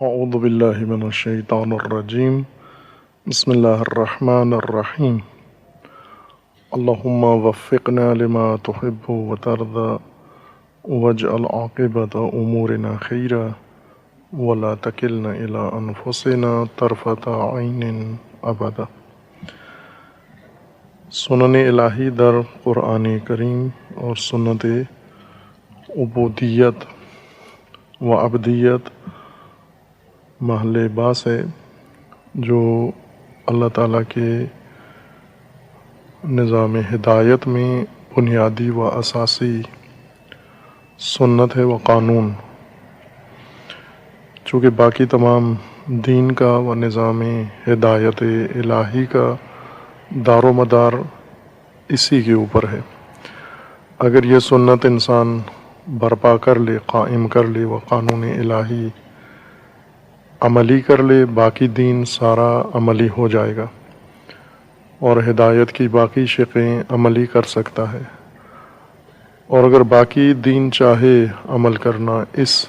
اعوذ باللہ من الشیطان الرجیم بسم اللہ الرحمن الرحیم اللہم وفقنا لما تحب وترضى واجعل عاقبۃ امورنا خیرا ولا تکلنا الی انفسنا طرفۃ عین ابدا۔ سنن الہی در قرآن کریم اور سنت عبودیت و عبدیت محل باس ہے جو اللہ تعالیٰ کے نظام ہدایت میں بنیادی و اساسی سنت ہے و قانون، چونکہ باقی تمام دین کا و نظام ہدایت الہی کا دار و مدار اسی کے اوپر ہے۔ اگر یہ سنت انسان برپا کر لے، قائم کر لے و قانون الہی عملی کر لے، باقی دین سارا عملی ہو جائے گا اور ہدایت کی باقی شقیں عملی کر سکتا ہے۔ اور اگر باقی دین چاہے عمل کرنا اس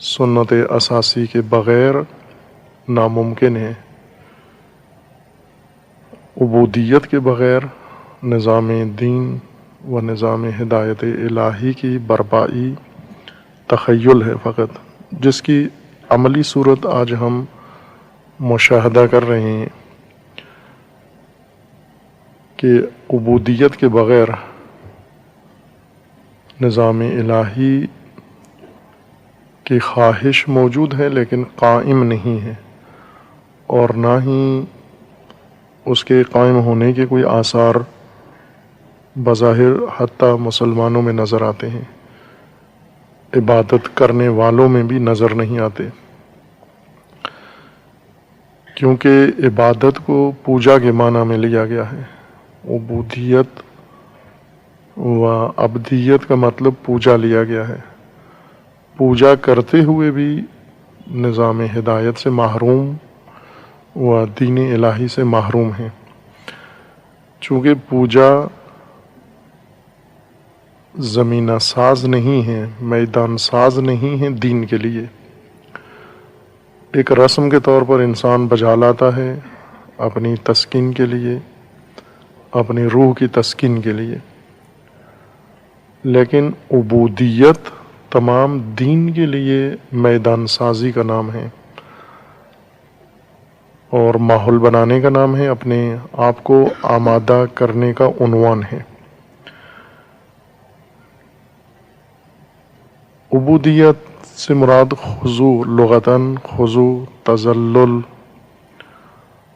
سنت اساسی کے بغیر ناممکن ہے۔ عبودیت کے بغیر نظام دین و نظام ہدایت الہی کی برپائی تخیل ہے فقط، جس کی عملی صورت آج ہم مشاہدہ کر رہے ہیں کہ عبودیت کے بغیر نظام الہی کی خواہش موجود ہے لیکن قائم نہیں ہے، اور نہ ہی اس کے قائم ہونے کے کوئی آثار بظاہر حتیٰ مسلمانوں میں نظر آتے ہیں، عبادت کرنے والوں میں بھی نظر نہیں آتے، کیونکہ عبادت کو پوجا کے معنی میں لیا گیا ہے۔ عبودیت و عبدیت کا مطلب پوجا لیا گیا ہے۔ پوجا کرتے ہوئے بھی نظام ہدایت سے محروم و دین الہی سے محروم ہیں، چونکہ پوجا زمینہ ساز نہیں ہے، میدان ساز نہیں ہے دین کے لیے۔ ایک رسم کے طور پر انسان بجا لاتا ہے اپنی تسکین کے لیے، اپنی روح کی تسکین کے لیے، لیکن عبودیت تمام دین کے لیے میدان سازی کا نام ہے اور ماحول بنانے کا نام ہے، اپنے آپ کو آمادہ کرنے کا عنوان ہے۔ عبودیت سے مراد خضوع لغتاً خضوع، تذلل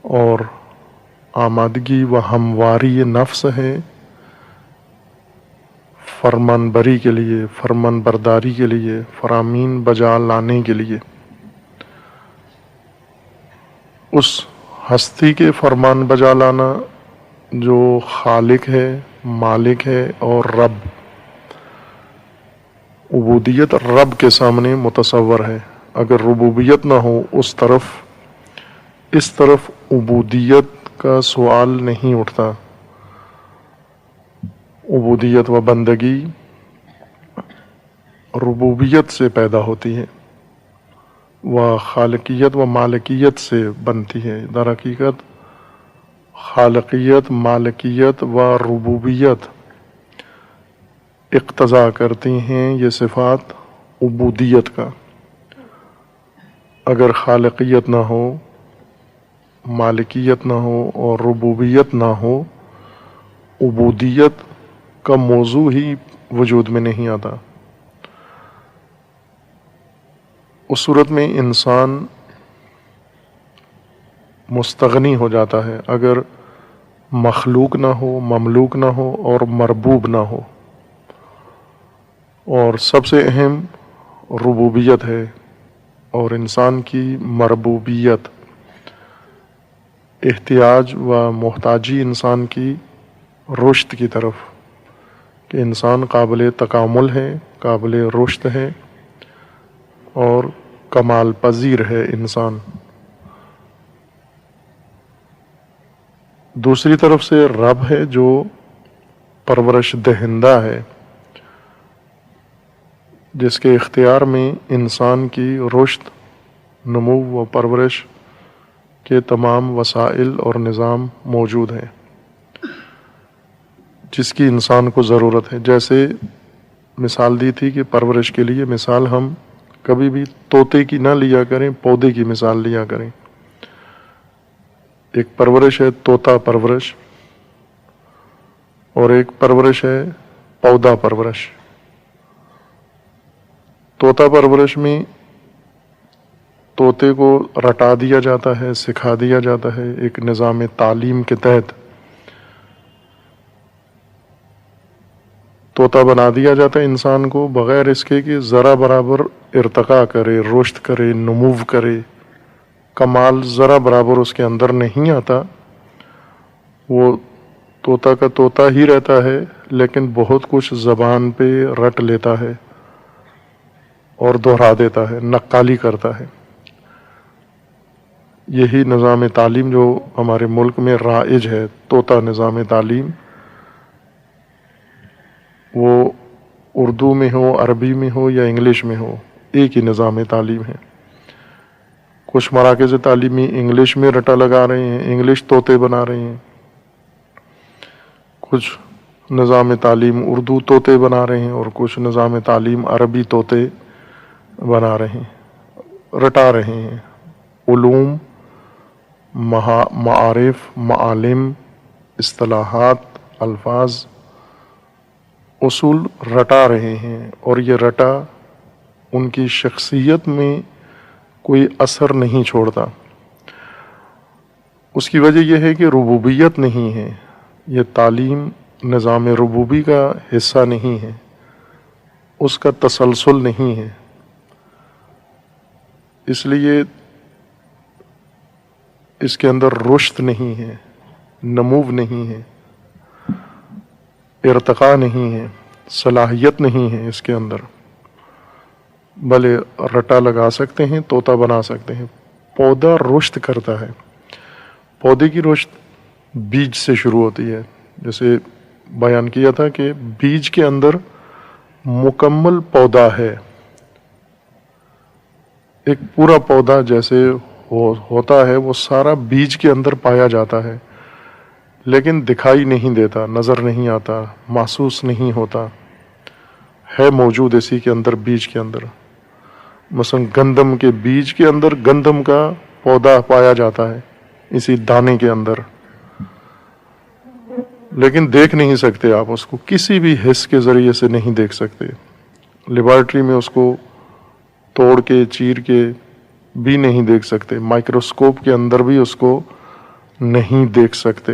اور آمادگی و ہمواری نفس ہے، فرمان بری کے لیے، فرمان برداری کے لیے، فرامین بجا لانے کے لیے، اس ہستی کے فرمان بجا لانا جو خالق ہے، مالک ہے اور رب۔ عبودیت رب کے سامنے متصور ہے، اگر ربوبیت نہ ہو اس طرف عبودیت کا سوال نہیں اٹھتا۔ عبودیت و بندگی ربوبیت سے پیدا ہوتی ہے و خالقیت و مالکیت سے بنتی ہے۔ در حقیقت خالقیت، مالکیت و ربوبیت اقتضا کرتی ہیں یہ صفات عبودیت کا۔ اگر خالقیت نہ ہو، مالکیت نہ ہو اور ربوبیت نہ ہو، عبودیت کا موضوع ہی وجود میں نہیں آتا۔ اس صورت میں انسان مستغنی ہو جاتا ہے، اگر مخلوق نہ ہو، مملوک نہ ہو اور مربوب نہ ہو۔ اور سب سے اہم ربوبیت ہے اور انسان کی مربوبیت، احتیاج و محتاجی انسان کی رشد کی طرف، کہ انسان قابل تکامل ہے، قابل رشد ہے اور کمال پذیر ہے انسان۔ دوسری طرف سے رب ہے جو پرورش دہندہ ہے، جس کے اختیار میں انسان کی رشد نمو و پرورش کے تمام وسائل اور نظام موجود ہیں جس کی انسان کو ضرورت ہے. جیسے مثال دی تھی کہ پرورش کے لیے مثال ہم کبھی بھی طوطے کی نہ لیا کریں، پودے کی مثال لیا کریں. ایک پرورش ہے طوطا پرورش اور ایک پرورش ہے پودا پرورش. طوطا پرورش میں طوطے کو رٹا دیا جاتا ہے، سکھا دیا جاتا ہے ایک نظام تعلیم کے تحت. طوطا بنا دیا جاتا ہے انسان کو بغیر اس کے کہ ذرا برابر ارتقا کرے، رشد کرے، نمو کرے. کمال ذرا برابر اس کے اندر نہیں آتا. وہ طوطا کا طوطا ہی رہتا ہے لیکن بہت کچھ زبان پہ رٹ لیتا ہے اور دہرا دیتا ہے، نقالی کرتا ہے. یہی نظام تعلیم جو ہمارے ملک میں رائج ہے، طوطا نظام تعلیم، وہ اردو میں ہو، عربی میں ہو یا انگلش میں ہو، ایک ہی نظام تعلیم ہے. کچھ مراکز تعلیمی انگلش میں رٹا لگا رہے ہیں، انگلش طوطے بنا رہے ہیں. کچھ نظام تعلیم اردو طوطے بنا رہے ہیں اور کچھ نظام تعلیم عربی طوطے بنا رہے ہیں، رٹا رہے ہیں. علوم، معارف، معالم، اصطلاحات، الفاظ، اصول رٹا رہے ہیں اور یہ رٹا ان کی شخصیت میں کوئی اثر نہیں چھوڑتا. اس کی وجہ یہ ہے کہ ربوبیت نہیں ہے. یہ تعلیم نظام ربوبی کا حصہ نہیں ہے، اس کا تسلسل نہیں ہے. اس لیے اس کے اندر رشد نہیں ہے، نمو نہیں ہے، ارتقا نہیں ہے، صلاحیت نہیں ہے اس کے اندر. بھلے رٹا لگا سکتے ہیں، طوطا بنا سکتے ہیں. پودا رشد کرتا ہے. پودے کی رشد بیج سے شروع ہوتی ہے. جیسے بیان کیا تھا کہ بیج کے اندر مکمل پودا ہے. ایک پورا پودا جیسے ہوتا ہے وہ سارا بیج کے اندر پایا جاتا ہے، لیکن دکھائی نہیں دیتا، نظر نہیں آتا، محسوس نہیں ہوتا. ہے موجود اسی کے اندر، بیج کے اندر. مثلا گندم کے بیج کے اندر گندم کا پودا پایا جاتا ہے اسی دانے کے اندر، لیکن دیکھ نہیں سکتے آپ اس کو، کسی بھی حس کے ذریعے سے نہیں دیکھ سکتے. لیبارٹری میں اس کو توڑ کے چیر کے بھی نہیں دیکھ سکتے، مائکروسکوپ کے اندر بھی اس کو نہیں دیکھ سکتے،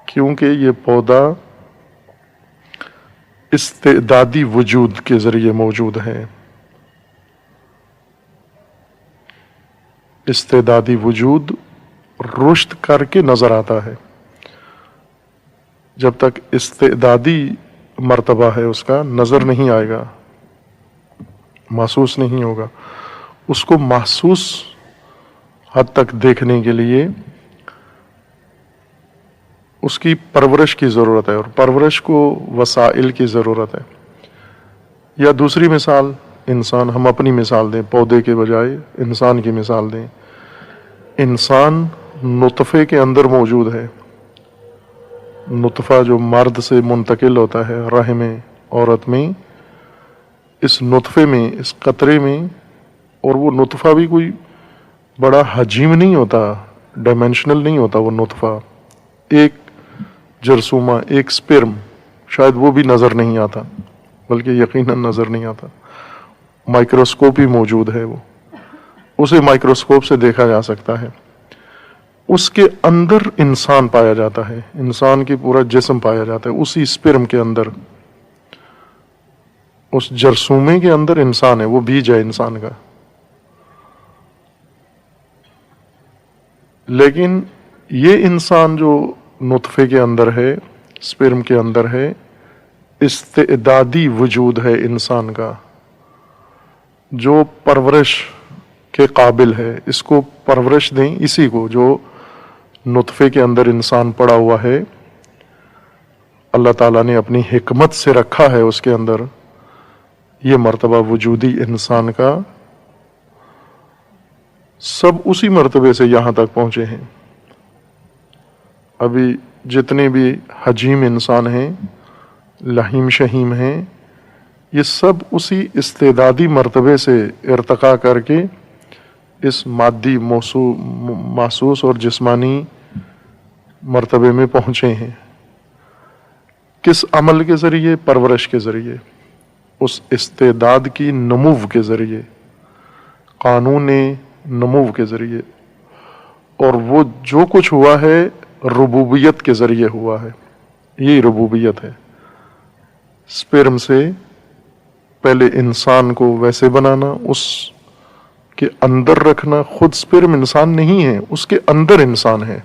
کیونکہ یہ پودا استعدادی وجود کے ذریعے موجود ہے. استعدادی وجود رشد کر کے نظر آتا ہے. جب تک استعدادی مرتبہ ہے اس کا، نظر نہیں آئے گا، محسوس نہیں ہوگا. اس کو محسوس حد تک دیکھنے کے لیے اس کی پرورش کی ضرورت ہے، اور پرورش کو وسائل کی ضرورت ہے. یا دوسری مثال، انسان، ہم اپنی مثال دیں، پودے کے بجائے انسان کی مثال دیں. انسان نطفے کے اندر موجود ہے. نطفہ جو مرد سے منتقل ہوتا ہے رحم عورت میں، اس نطفے میں، اس قطرے میں، اور وہ نطفہ بھی کوئی بڑا حجیم نہیں ہوتا، ڈائمینشنل نہیں ہوتا. وہ نطفہ ایک جرثومہ، ایک سپرم، شاید وہ بھی نظر نہیں آتا، بلکہ یقیناً نظر نہیں آتا. مائکروسکوپ ہی موجود ہے، وہ اسے مائکروسکوپ سے دیکھا جا سکتا ہے. اس کے اندر انسان پایا جاتا ہے، انسان کی پورا جسم پایا جاتا ہے اسی سپرم کے اندر. اس جرثومے کے اندر انسان ہے، وہ بیج ہے انسان کا. لیکن یہ انسان جو نطفے کے اندر ہے، سپرم کے اندر ہے، استعدادی وجود ہے انسان کا، جو پرورش کے قابل ہے. اس کو پرورش دیں، اسی کو جو نطفے کے اندر انسان پڑا ہوا ہے، اللہ تعالیٰ نے اپنی حکمت سے رکھا ہے اس کے اندر یہ مرتبہ وجودی انسان کا. سب اسی مرتبے سے یہاں تک پہنچے ہیں. ابھی جتنے بھی حجیم انسان ہیں، لحیم شہیم ہیں، یہ سب اسی استعدادی مرتبے سے ارتقا کر کے اس مادی محسوس اور جسمانی مرتبے میں پہنچے ہیں. کس عمل کے ذریعے؟ پرورش کے ذریعے، اس استعداد کی نمو کے ذریعے، قانون نمو کے ذریعے. اور وہ جو کچھ ہوا ہے ربوبیت کے ذریعے ہوا ہے. یہی ربوبیت ہے. سپرم سے پہلے انسان کو ویسے بنانا، اس کے اندر رکھنا. خود سپرم انسان نہیں ہے، اس کے اندر انسان ہے.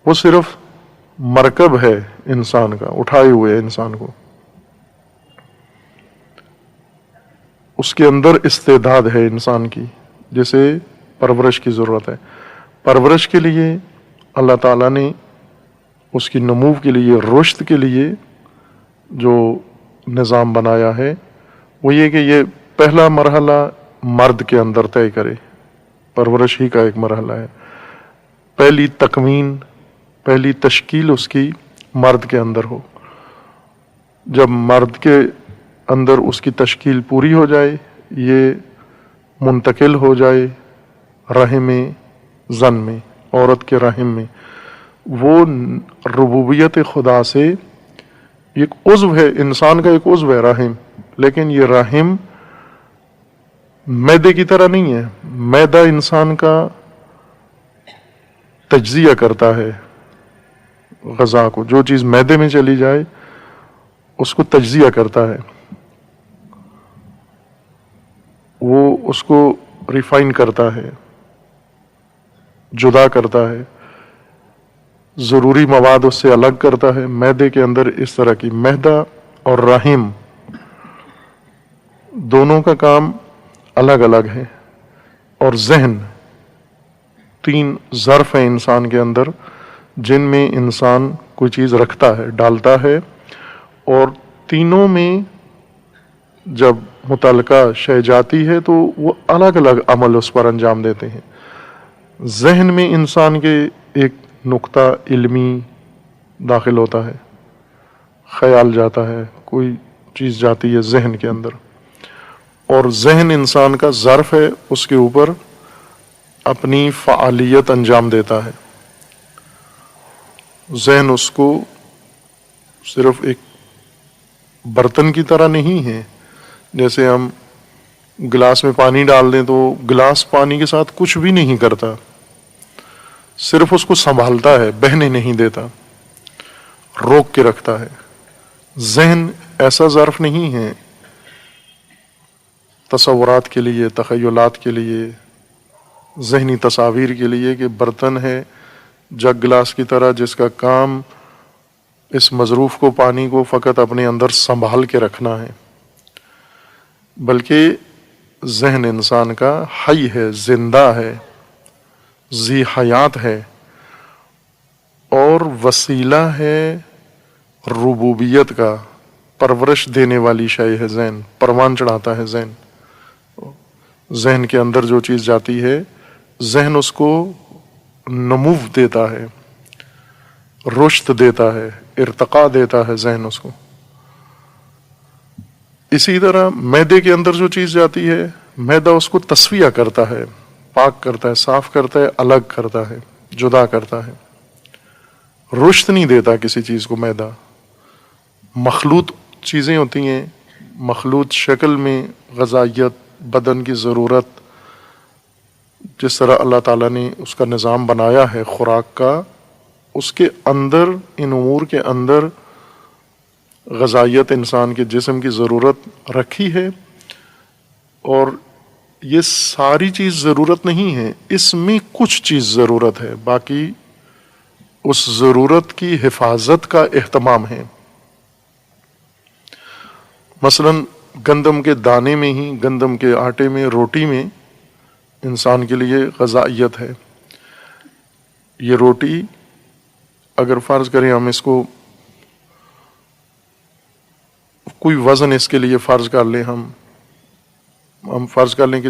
وہ صرف مرکب ہے انسان کا، اٹھائے ہوئے انسان کو. اس کے اندر استعداد ہے انسان کی، جسے پرورش کی ضرورت ہے. پرورش کے لیے اللہ تعالیٰ نے اس کی نمو کے لیے، رشد کے لیے جو نظام بنایا ہے وہ یہ کہ یہ پہلا مرحلہ مرد کے اندر طے کرے. پرورش ہی کا ایک مرحلہ ہے. پہلی تکوین، پہلی تشکیل اس کی مرد کے اندر ہو. جب مرد کے اندر اس کی تشکیل پوری ہو جائے، یہ منتقل ہو جائے رحم زن میں، عورت کے رحم میں. وہ ربوبیت خدا سے ایک عضو ہے، انسان کا ایک عضو ہے رحم، لیکن یہ رحم معدے کی طرح نہیں ہے. معدہ انسان کا تجزیہ کرتا ہے غذا کو. جو چیز معدے میں چلی جائے اس کو تجزیہ کرتا ہے، وہ اس کو ریفائن کرتا ہے، جدا کرتا ہے، ضروری مواد اس سے الگ کرتا ہے. معدے کے اندر اس طرح کی معدہ اور رحم دونوں کا کام الگ الگ ہے. اور ذہن، تین ظرف ہیں انسان کے اندر جن میں انسان کوئی چیز رکھتا ہے، ڈالتا ہے، اور تینوں میں جب متعلقہ شے جاتی ہے تو وہ الگ الگ عمل اس پر انجام دیتے ہیں. ذہن میں انسان کے ایک نقطہ علمی داخل ہوتا ہے، خیال جاتا ہے، کوئی چیز جاتی ہے ذہن کے اندر، اور ذہن انسان کا ظرف ہے، اس کے اوپر اپنی فعالیت انجام دیتا ہے. ذہن اس کو صرف ایک برتن کی طرح نہیں ہے. جیسے ہم گلاس میں پانی ڈال دیں تو گلاس پانی کے ساتھ کچھ بھی نہیں کرتا، صرف اس کو سنبھالتا ہے، بہنے نہیں دیتا، روک کے رکھتا ہے. ذہن ایسا ظرف نہیں ہے تصورات کے لیے، تخیلات کے لیے، ذہنی تصاویر کے لیے، کہ برتن ہے جگ گلاس کی طرح جس کا کام اس مظروف کو، پانی کو فقط اپنے اندر سنبھال کے رکھنا ہے. بلکہ ذہن انسان کا حی ہے، زندہ ہے، ذی حیات ہے، اور وسیلہ ہے ربوبیت کا. پرورش دینے والی شے ہے ذہن، پروان چڑھاتا ہے ذہن. ذہن کے اندر جو چیز جاتی ہے، ذہن اس کو نمو دیتا ہے، رشد دیتا ہے، ارتقا دیتا ہے ذہن اس کو. اسی طرح معدے کے اندر جو چیز جاتی ہے، معدہ اس کو تصفیہ کرتا ہے، پاک کرتا ہے، صاف کرتا ہے، الگ کرتا ہے، جدا کرتا ہے. رشد نہیں دیتا کسی چیز کو معدہ. مخلوط چیزیں ہوتی ہیں، مخلوط شکل میں غذائیت، بدن کی ضرورت، جس طرح اللہ تعالیٰ نے اس کا نظام بنایا ہے خوراک کا، اس کے اندر، ان امور کے اندر غذائیت انسان کے جسم کی ضرورت رکھی ہے. اور یہ ساری چیز ضرورت نہیں ہے، اس میں کچھ چیز ضرورت ہے، باقی اس ضرورت کی حفاظت کا اہتمام ہے. مثلا گندم کے دانے میں ہی، گندم کے آٹے میں، روٹی میں انسان کے لیے غذائیت ہے. یہ روٹی اگر فرض کریں ہم اس کو کوئی وزن اس کے لیے فرض کر لیں، ہم فرض کر لیں کہ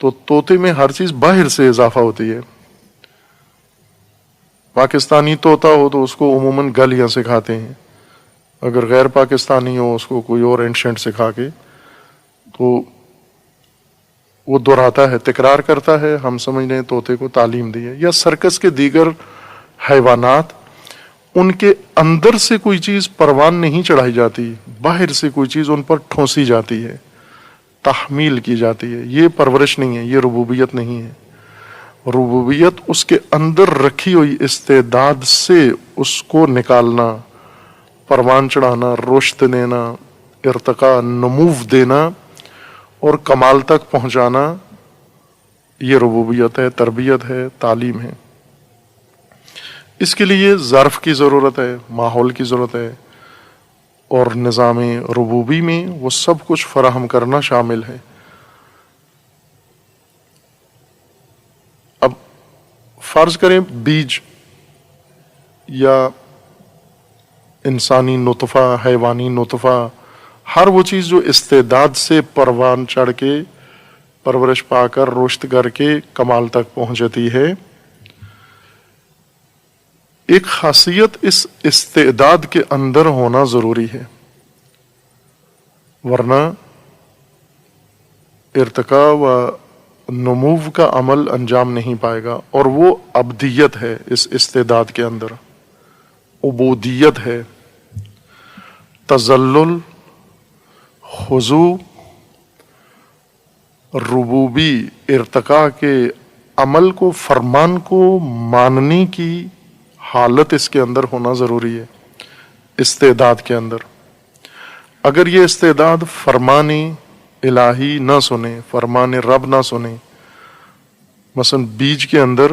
تو طوطے میں ہر چیز باہر سے اضافہ ہوتی ہے. پاکستانی طوطا ہو تو اس کو عموماً گلیاں سکھاتے ہیں، اگر غیر پاکستانی ہو اس کو کوئی اور اینشنٹ سکھا کے، تو وہ دہراتا ہے، تکرار کرتا ہے، ہم سمجھ رہے ہیں طوطے کو تعلیم دی ہے. یا سرکس کے دیگر حیوانات، ان کے اندر سے کوئی چیز پروان نہیں چڑھائی جاتی، باہر سے کوئی چیز ان پر ٹھونسی جاتی ہے، تحمیل کی جاتی ہے. یہ پرورش نہیں ہے، یہ ربوبیت نہیں ہے. ربوبیت اس کے اندر رکھی ہوئی استعداد سے اس کو نکالنا، پروان چڑھانا، رشد دینا، ارتقاء، نمو دینا اور کمال تک پہنچانا، یہ ربوبیت ہے، تربیت ہے، تعلیم ہے. اس کے لیے ظرف کی ضرورت ہے، ماحول کی ضرورت ہے، اور نظام ربوبی میں وہ سب کچھ فراہم کرنا شامل ہے. اب فرض کریں بیج یا انسانی نطفہ، حیوانی نطفہ، ہر وہ چیز جو استعداد سے پروان چڑھ کے پرورش پا کر رشد کر کے کمال تک پہنچتی ہے، ایک خاصیت اس استعداد کے اندر ہونا ضروری ہے، ورنہ ارتقاء و نمو کا عمل انجام نہیں پائے گا. اور وہ ابدیت ہے اس استعداد کے اندر، عبودیت ہے، تذلل، خضوع، ربوبی ارتقاء کے عمل کو، فرمان کو ماننے کی حالت اس کے اندر ہونا ضروری ہے استعداد کے اندر. اگر یہ استعداد فرمان الہی نہ سنے، فرمان رب نہ سنے، مثلا بیج کے اندر،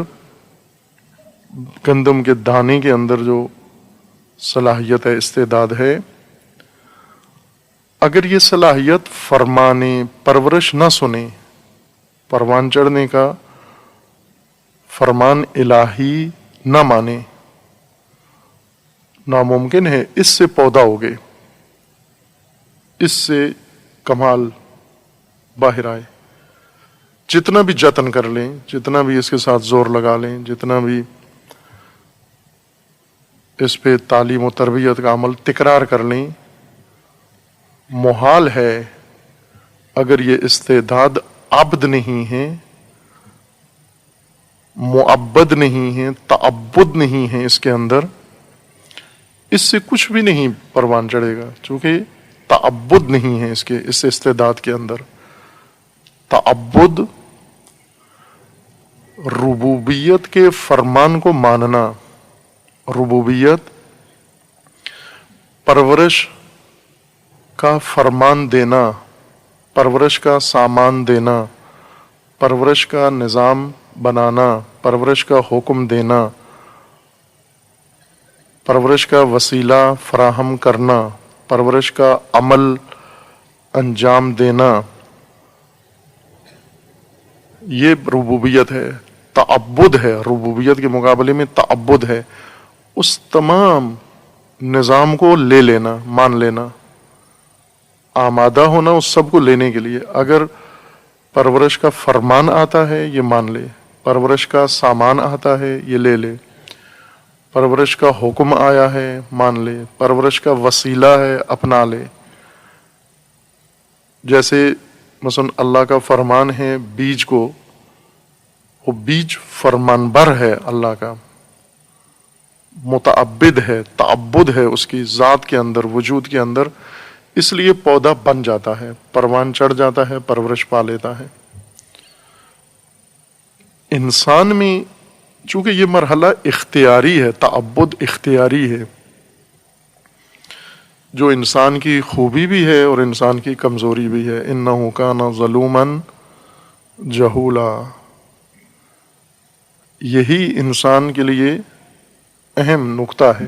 گندم کے دانے کے اندر جو صلاحیت ہے، استعداد ہے، اگر یہ صلاحیت فرمان پرورش نہ سنے، پروان چڑھنے کا فرمان الہی نہ مانے، ناممکن ہے اس سے پودا ہوگے، اس سے کمال باہر آئے. جتنا بھی جتن کر لیں، جتنا بھی اس کے ساتھ زور لگا لیں، جتنا بھی اس پہ تعلیم و تربیت کا عمل تکرار کر لیں، محال ہے اگر یہ استعداد عبد نہیں ہے، معبد نہیں ہے، تعبد نہیں ہے اس کے اندر، اس سے کچھ بھی نہیں پروان چڑھے گا، چونکہ تعبد نہیں ہے اس استعداد کے اندر. تعبد ربوبیت کے فرمان کو ماننا، ربوبیت پرورش کا فرمان دینا، پرورش کا سامان دینا، پرورش کا نظام بنانا، پرورش کا حکم دینا، پرورش کا وسیلہ فراہم کرنا، پرورش کا عمل انجام دینا، یہ ربوبیت ہے. تعبد ہے، ربوبیت کے مقابلے میں تعبد ہے، اس تمام نظام کو لے لینا، مان لینا، آمادہ ہونا اس سب کو لینے کے لیے. اگر پرورش کا فرمان آتا ہے یہ مان لے، پرورش کا سامان آتا ہے یہ لے لے، پرورش کا حکم آیا ہے مان لے، پرورش کا وسیلہ ہے اپنا لے. جیسے مثلا اللہ کا فرمان ہے بیج کو، وہ بیج فرمان بر ہے اللہ کا، متعبد ہے، تعبد ہے اس کی ذات کے اندر، وجود کے اندر، اس لیے پودا بن جاتا ہے، پروان چڑھ جاتا ہے، پرورش پا لیتا ہے. انسان میں چونکہ یہ مرحلہ اختیاری ہے، تعبد اختیاری ہے، جو انسان کی خوبی بھی ہے اور انسان کی کمزوری بھی ہے. انہ کان ظلوما جہولا، یہی انسان کے لیے اہم نقطہ ہے.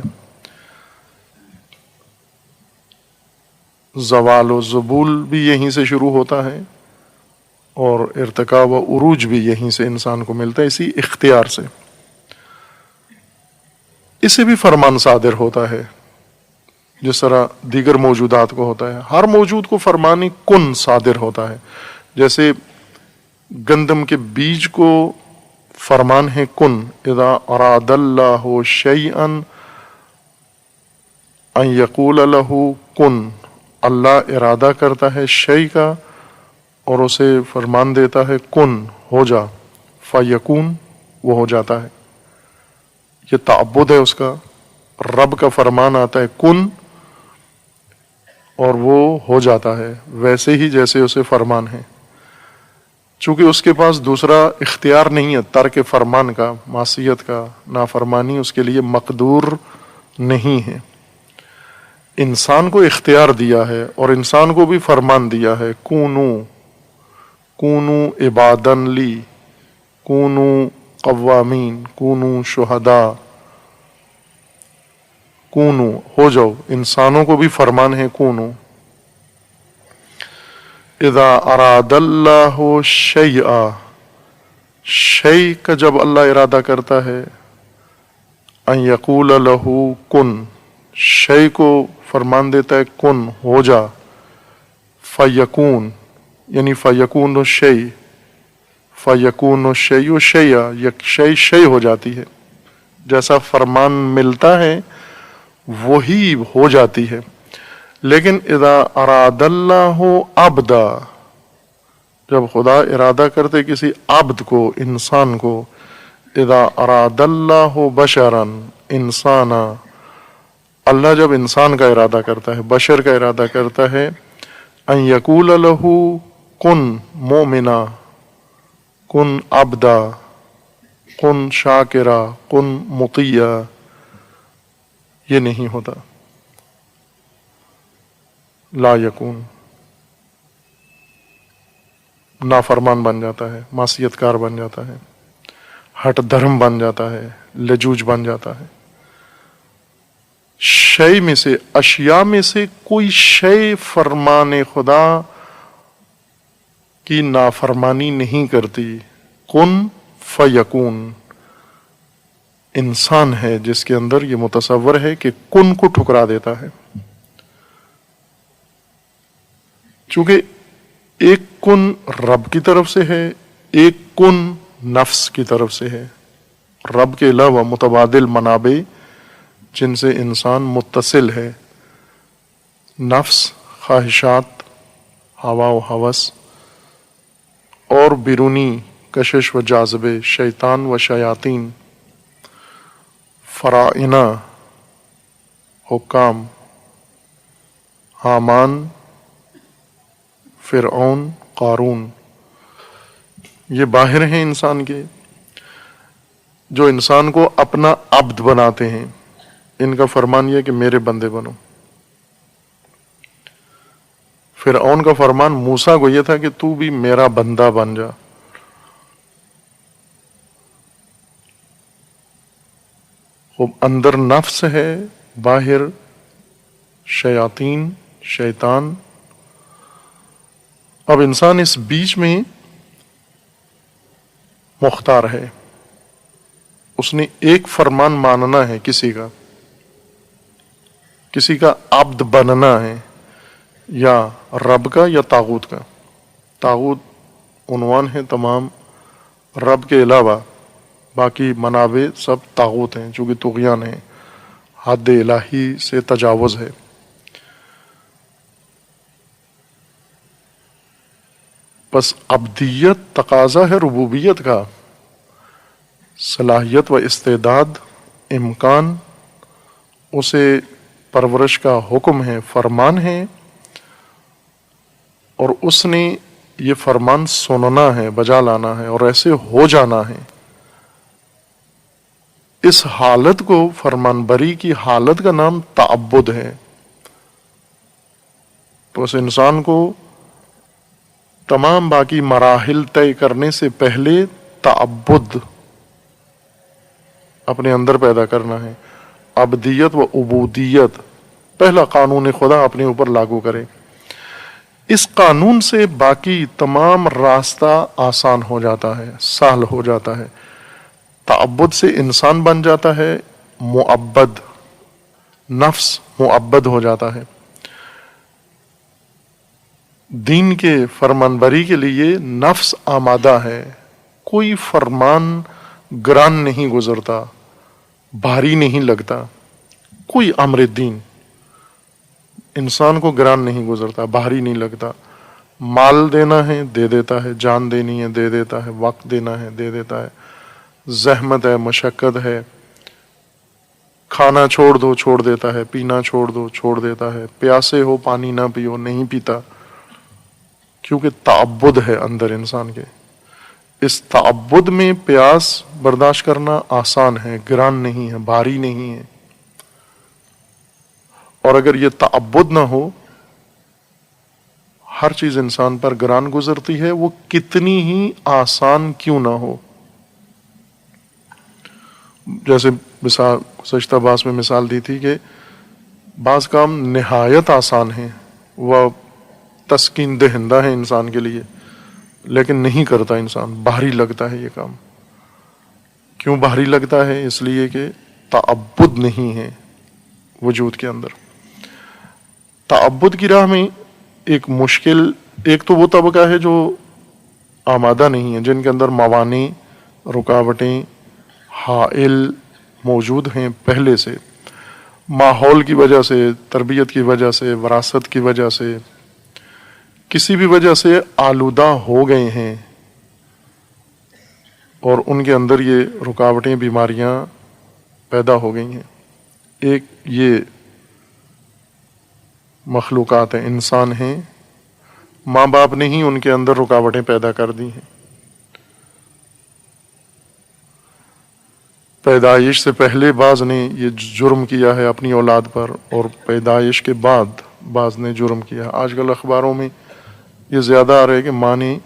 زوال و زبول بھی یہیں سے شروع ہوتا ہے اور ارتقاء و عروج بھی یہیں سے انسان کو ملتا ہے، اسی اختیار سے. اسے بھی فرمان صادر ہوتا ہے جس طرح دیگر موجودات کو ہوتا ہے. ہر موجود کو فرمان کن صادر ہوتا ہے. جیسے گندم کے بیج کو فرمان ہے کن، اذا اراد اللہ شیئا ان یقول لہ کن، اللہ ارادہ کرتا ہے شیء کا اور اسے فرمان دیتا ہے کن، ہو جا، فیکون، وہ ہو جاتا ہے۔ یہ تعبد ہے اس کا، رب کا فرمان آتا ہے کن اور وہ ہو جاتا ہے ویسے ہی جیسے اسے فرمان ہے، چونکہ اس کے پاس دوسرا اختیار نہیں ہے ترک فرمان کا، معصیت کا، نافرمانی اس کے لیے مقدور نہیں ہے۔ انسان کو اختیار دیا ہے اور انسان کو بھی فرمان دیا ہے کونو عبادن لی، کونو قوامین، کونو شہداء، کونو، ہو جاؤ۔ انسانوں کو بھی فرمان ہے کونو، اذا اراد اللہ شیئا، شیء کا جب اللہ ارادہ کرتا ہے، ان یقول لہ کن، شیء کو فرمان دیتا ہے کن، ہو جا، فیکون، یعنی فیکون الشیء، فیکون الشیء شیئا، یک شیء ہو جاتی ہے، جیسا فرمان ملتا ہے وہی ہو جاتی ہے۔ لیکن اذا اراد اللہ عبدا، جب خدا ارادہ کرتے کسی عبد کو، انسان کو، اذا اراد اللہ بشرا، انسانا، اللہ جب انسان کا ارادہ کرتا ہے، بشر کا ارادہ کرتا ہے، ان یقول لہ کن مومنا، کن عبدا، کن شاکرا، کن مطیع، یہ نہیں ہوتا، لا یکون، نافرمان بن جاتا ہے، معصیت کار بن جاتا ہے، ہٹ دھرم بن جاتا ہے، لجوج بن جاتا ہے۔ شے میں سے، اشیاء میں سے کوئی شے فرمان خدا کی نافرمانی نہیں کرتی، کن فیکون۔ انسان ہے جس کے اندر یہ متصور ہے کہ کن کو ٹھکرا دیتا ہے، چونکہ ایک کن رب کی طرف سے ہے، ایک کن نفس کی طرف سے ہے۔ رب کے علاوہ متبادل منابع جن سے انسان متصل ہے، نفس، خواہشات، ہوا و ہوس، اور بیرونی کشش و جاذبے، شیطان و شیاطین، فرائنہ، حکام، حامان، فرعون، قارون، یہ باہر ہیں انسان کے، جو انسان کو اپنا عبد بناتے ہیں۔ ان کا فرمان یہ کہ میرے بندے بنو۔ فرعون کا فرمان موسیٰ کو یہ تھا کہ تو بھی میرا بندہ بن جا۔ خوب اندر نفس ہے، باہر شیاطین، شیطان۔ اب انسان اس بیچ میں مختار ہے، اس نے ایک فرمان ماننا ہے، کسی کا عبد بننا ہے، یا رب کا یا طاغوت کا۔ طاغوت عنوان ہے تمام، رب کے علاوہ باقی منابع سب طاغوت ہیں، چونکہ طغیان ہے، حد الہی سے تجاوز ہے۔ بس عبدیت تقاضا ہے ربوبیت کا، صلاحیت و استعداد، امکان، اسے پرورش کا حکم ہے، فرمان ہے، اور اس نے یہ فرمان سننا ہے، بجا لانا ہے، اور ایسے ہو جانا ہے۔ اس حالت کو، فرمان بری کی حالت کا نام تعبد ہے۔ تو اس انسان کو تمام باقی مراحل طے کرنے سے پہلے تعبد اپنے اندر پیدا کرنا ہے، عبدیت و عبودیت، پہلا قانون خدا اپنے اوپر لاگو کرے۔ اس قانون سے باقی تمام راستہ آسان ہو جاتا ہے، سہل ہو جاتا ہے۔ تعبد سے انسان بن جاتا ہے معبد، نفس معبد ہو جاتا ہے۔ دین کے فرمانبری کے لیے نفس آمادہ ہے، کوئی فرمان گران نہیں گزرتا، بھاری نہیں لگتا، کوئی امر دین انسان کو گران نہیں گزرتا، بھاری نہیں لگتا۔ مال دینا ہے دے دیتا ہے، جان دینی ہے دے دیتا ہے، وقت دینا ہے دے دیتا ہے، زحمت ہے، مشقت ہے، کھانا چھوڑ دو چھوڑ دیتا ہے، پینا چھوڑ دو چھوڑ دیتا ہے، پیاسے ہو پانی نہ پیو نہیں پیتا، کیونکہ تعبد ہے اندر انسان کے۔ اس تعبد میں پیاس برداشت کرنا آسان ہے، گران نہیں ہے، بھاری نہیں ہے۔ اور اگر یہ تعبد نہ ہو، ہر چیز انسان پر گران گزرتی ہے، وہ کتنی ہی آسان کیوں نہ ہو۔ جیسے مثال گزشتہ باس میں مثال دی تھی کہ بعض کام نہایت آسان ہیں، وہ تسکین دہندہ ہے انسان کے لیے، لیکن نہیں کرتا انسان، بھاری لگتا ہے یہ کام۔ کیوں بھاری لگتا ہے؟ اس لیے کہ تعبد نہیں ہے وجود کے اندر۔ تعبد کی راہ میں ایک مشکل، ایک تو وہ طبقہ ہے جو آمادہ نہیں ہے، جن کے اندر موانع، رکاوٹیں، حائل موجود ہیں پہلے سے، ماحول کی وجہ سے، تربیت کی وجہ سے، وراثت کی وجہ سے، کسی بھی وجہ سے آلودہ ہو گئے ہیں، اور ان کے اندر یہ رکاوٹیں، بیماریاں پیدا ہو گئی ہیں۔ ایک یہ مخلوقات ہیں، انسان ہیں، ماں باپ نے ہی ان کے اندر رکاوٹیں پیدا کر دی ہیں۔ پیدائش سے پہلے بعض نے یہ جرم کیا ہے اپنی اولاد پر، اور پیدائش کے بعد بعض نے جرم کیا۔ آج کل اخباروں میں یہ زیادہ آ رہا ہے کہ ماں نے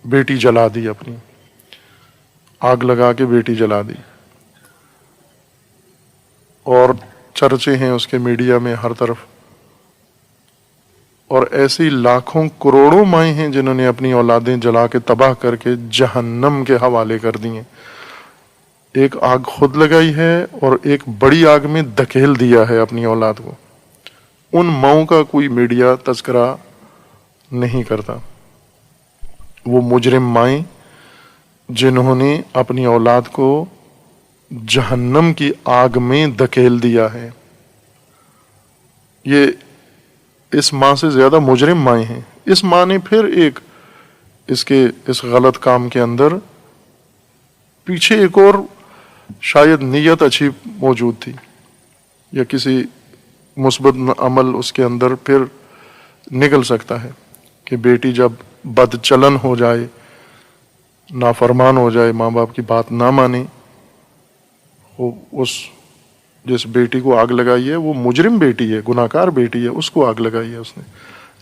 بیٹی جلا دی، اپنی آگ لگا کے بیٹی جلا دی، اور چرچے ہیں اس کے میڈیا میں ہر طرف۔ اور ایسی لاکھوں کروڑوں مائیں ہیں جنہوں نے اپنی اولادیں جلا کے تباہ کر کے جہنم کے حوالے کر دی ہیں۔ ایک آگ خود لگائی ہے اور ایک بڑی آگ میں دھکیل دیا ہے اپنی اولاد کو۔ ان ماؤں کا کوئی میڈیا تذکرہ نہیں کرتا۔ وہ مجرم مائیں جنہوں نے اپنی اولاد کو جہنم کی آگ میں دھکیل دیا ہے، یہ اس ماں سے زیادہ مجرم مائیں ہیں۔ اس ماں نے پھر ایک اس غلط کام کے اندر پیچھے ایک اور شاید نیت اچھی موجود تھی، یا کسی مثبت عمل اس کے اندر پھر نکل سکتا ہے کہ بیٹی جب بد چلن ہو جائے، نافرمان ہو جائے، ماں باپ کی بات نہ مانے، اس جس بیٹی کو آگ لگائی ہے وہ مجرم بیٹی ہے، گناہگار بیٹی ہے، اس کو آگ لگائی ہے اس نے،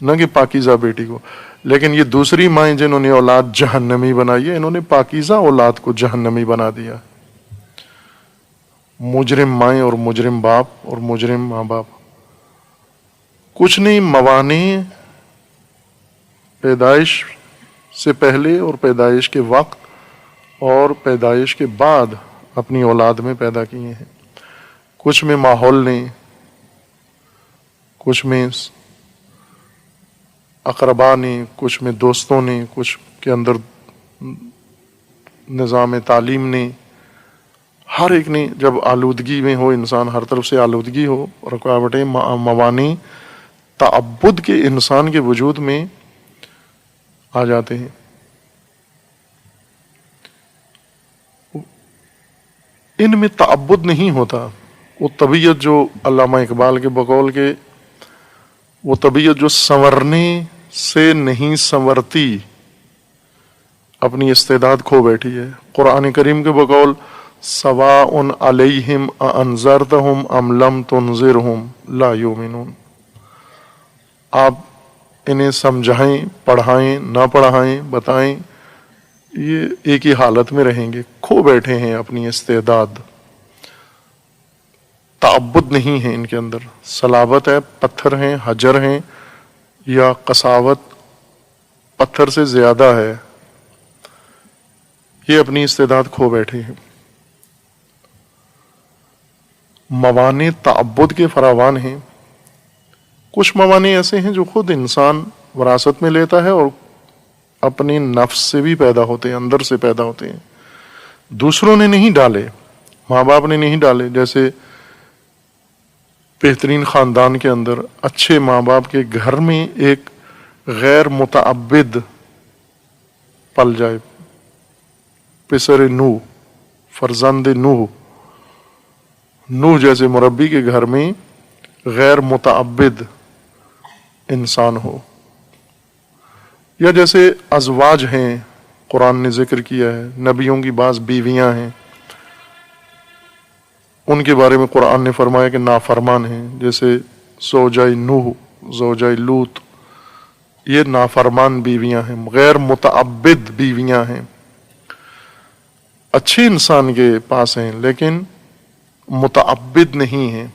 نہ کہ پاکیزہ بیٹی کو۔ لیکن یہ دوسری مائیں جنہوں نے اولاد جہنمی بنائی ہے، انہوں نے پاکیزہ اولاد کو جہنمی بنا دیا۔ مجرم مائیں اور مجرم باپ اور مجرم ماں باپ، کچھ نہیں موانع پیدائش سے پہلے اور پیدائش کے وقت اور پیدائش کے بعد اپنی اولاد میں پیدا کیے ہیں۔ کچھ میں ماحول نے، کچھ میں اقربا نے، کچھ میں دوستوں نے، کچھ کے اندر نظام تعلیم نے، ہر ایک نے۔ جب آلودگی میں ہو انسان، ہر طرف سے آلودگی ہو، رکاوٹیں، موانع تعبد کے انسان کے وجود میں آ جاتے ہیں۔ ان میں تعبد نہیں ہوتا، وہ طبیعت جو علامہ اقبال کے بقول کے، وہ طبیعت جو سنورنے سے نہیں سنورتی، اپنی استعداد کھو بیٹھی ہے۔ قرآن کریم کے بقول سواء علیہم اانذرتہم ام لم تنذرہم لا یؤمنون، آپ انہیں سمجھائیں، پڑھائیں، نہ پڑھائیں، بتائیں، یہ ایک ہی حالت میں رہیں گے، کھو بیٹھے ہیں اپنی استعداد۔ تعبد نہیں ہے ان کے اندر، صلابت ہے، پتھر ہیں، حجر ہیں، یا قساوت پتھر سے زیادہ ہے، یہ اپنی استعداد کھو بیٹھے ہیں۔ موانع تعبد کے فراوان ہیں۔ کچھ موانع ایسے ہیں جو خود انسان وراثت میں لیتا ہے اور اپنے نفس سے بھی پیدا ہوتے ہیں، اندر سے پیدا ہوتے ہیں، دوسروں نے نہیں ڈالے، ماں باپ نے نہیں ڈالے۔ جیسے بہترین خاندان کے اندر اچھے ماں باپ کے گھر میں ایک غیر متعبد پل جائے، پسر نوح، فرزند نوح جیسے مربی کے گھر میں غیر متعبد انسان ہو، یا جیسے ازواج ہیں، قرآن نے ذکر کیا ہے، نبیوں کی بعض بیویاں ہیں، ان کے بارے میں قرآن نے فرمایا کہ نافرمان ہیں، جیسے زوجہ نوح، زوجہ لوط، یہ نافرمان بیویاں ہیں، غیر متعبد بیویاں ہیں، اچھے انسان کے پاس ہیں لیکن متعبد نہیں ہیں،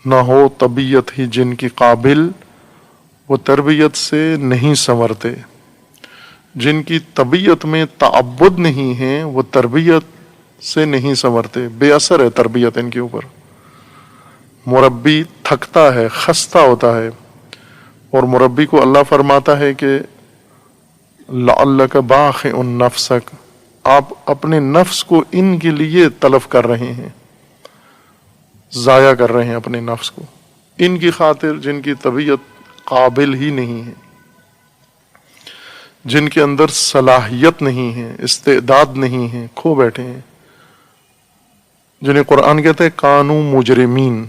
نہ ہو طبیعت ہی جن کی قابل، وہ تربیت سے نہیں سنورتے۔ جن کی طبیعت میں تعبد نہیں ہے وہ تربیت سے نہیں سنورتے، بے اثر ہے تربیت ان کے اوپر۔ مربی تھکتا ہے، خستہ ہوتا ہے، اور مربی کو اللہ فرماتا ہے کہ لعلک باخع نفسک، آپ اپنے نفس کو ان کے لیے تلف کر رہے ہیں، ضائع کر رہے ہیں اپنے نفس کو ان کی خاطر جن کی طبیعت قابل ہی نہیں ہے، جن کے اندر صلاحیت نہیں ہے، استعداد نہیں ہے، کھو بیٹھے ہیں، جنہیں قرآن کہتا ہے کانو مجرمین،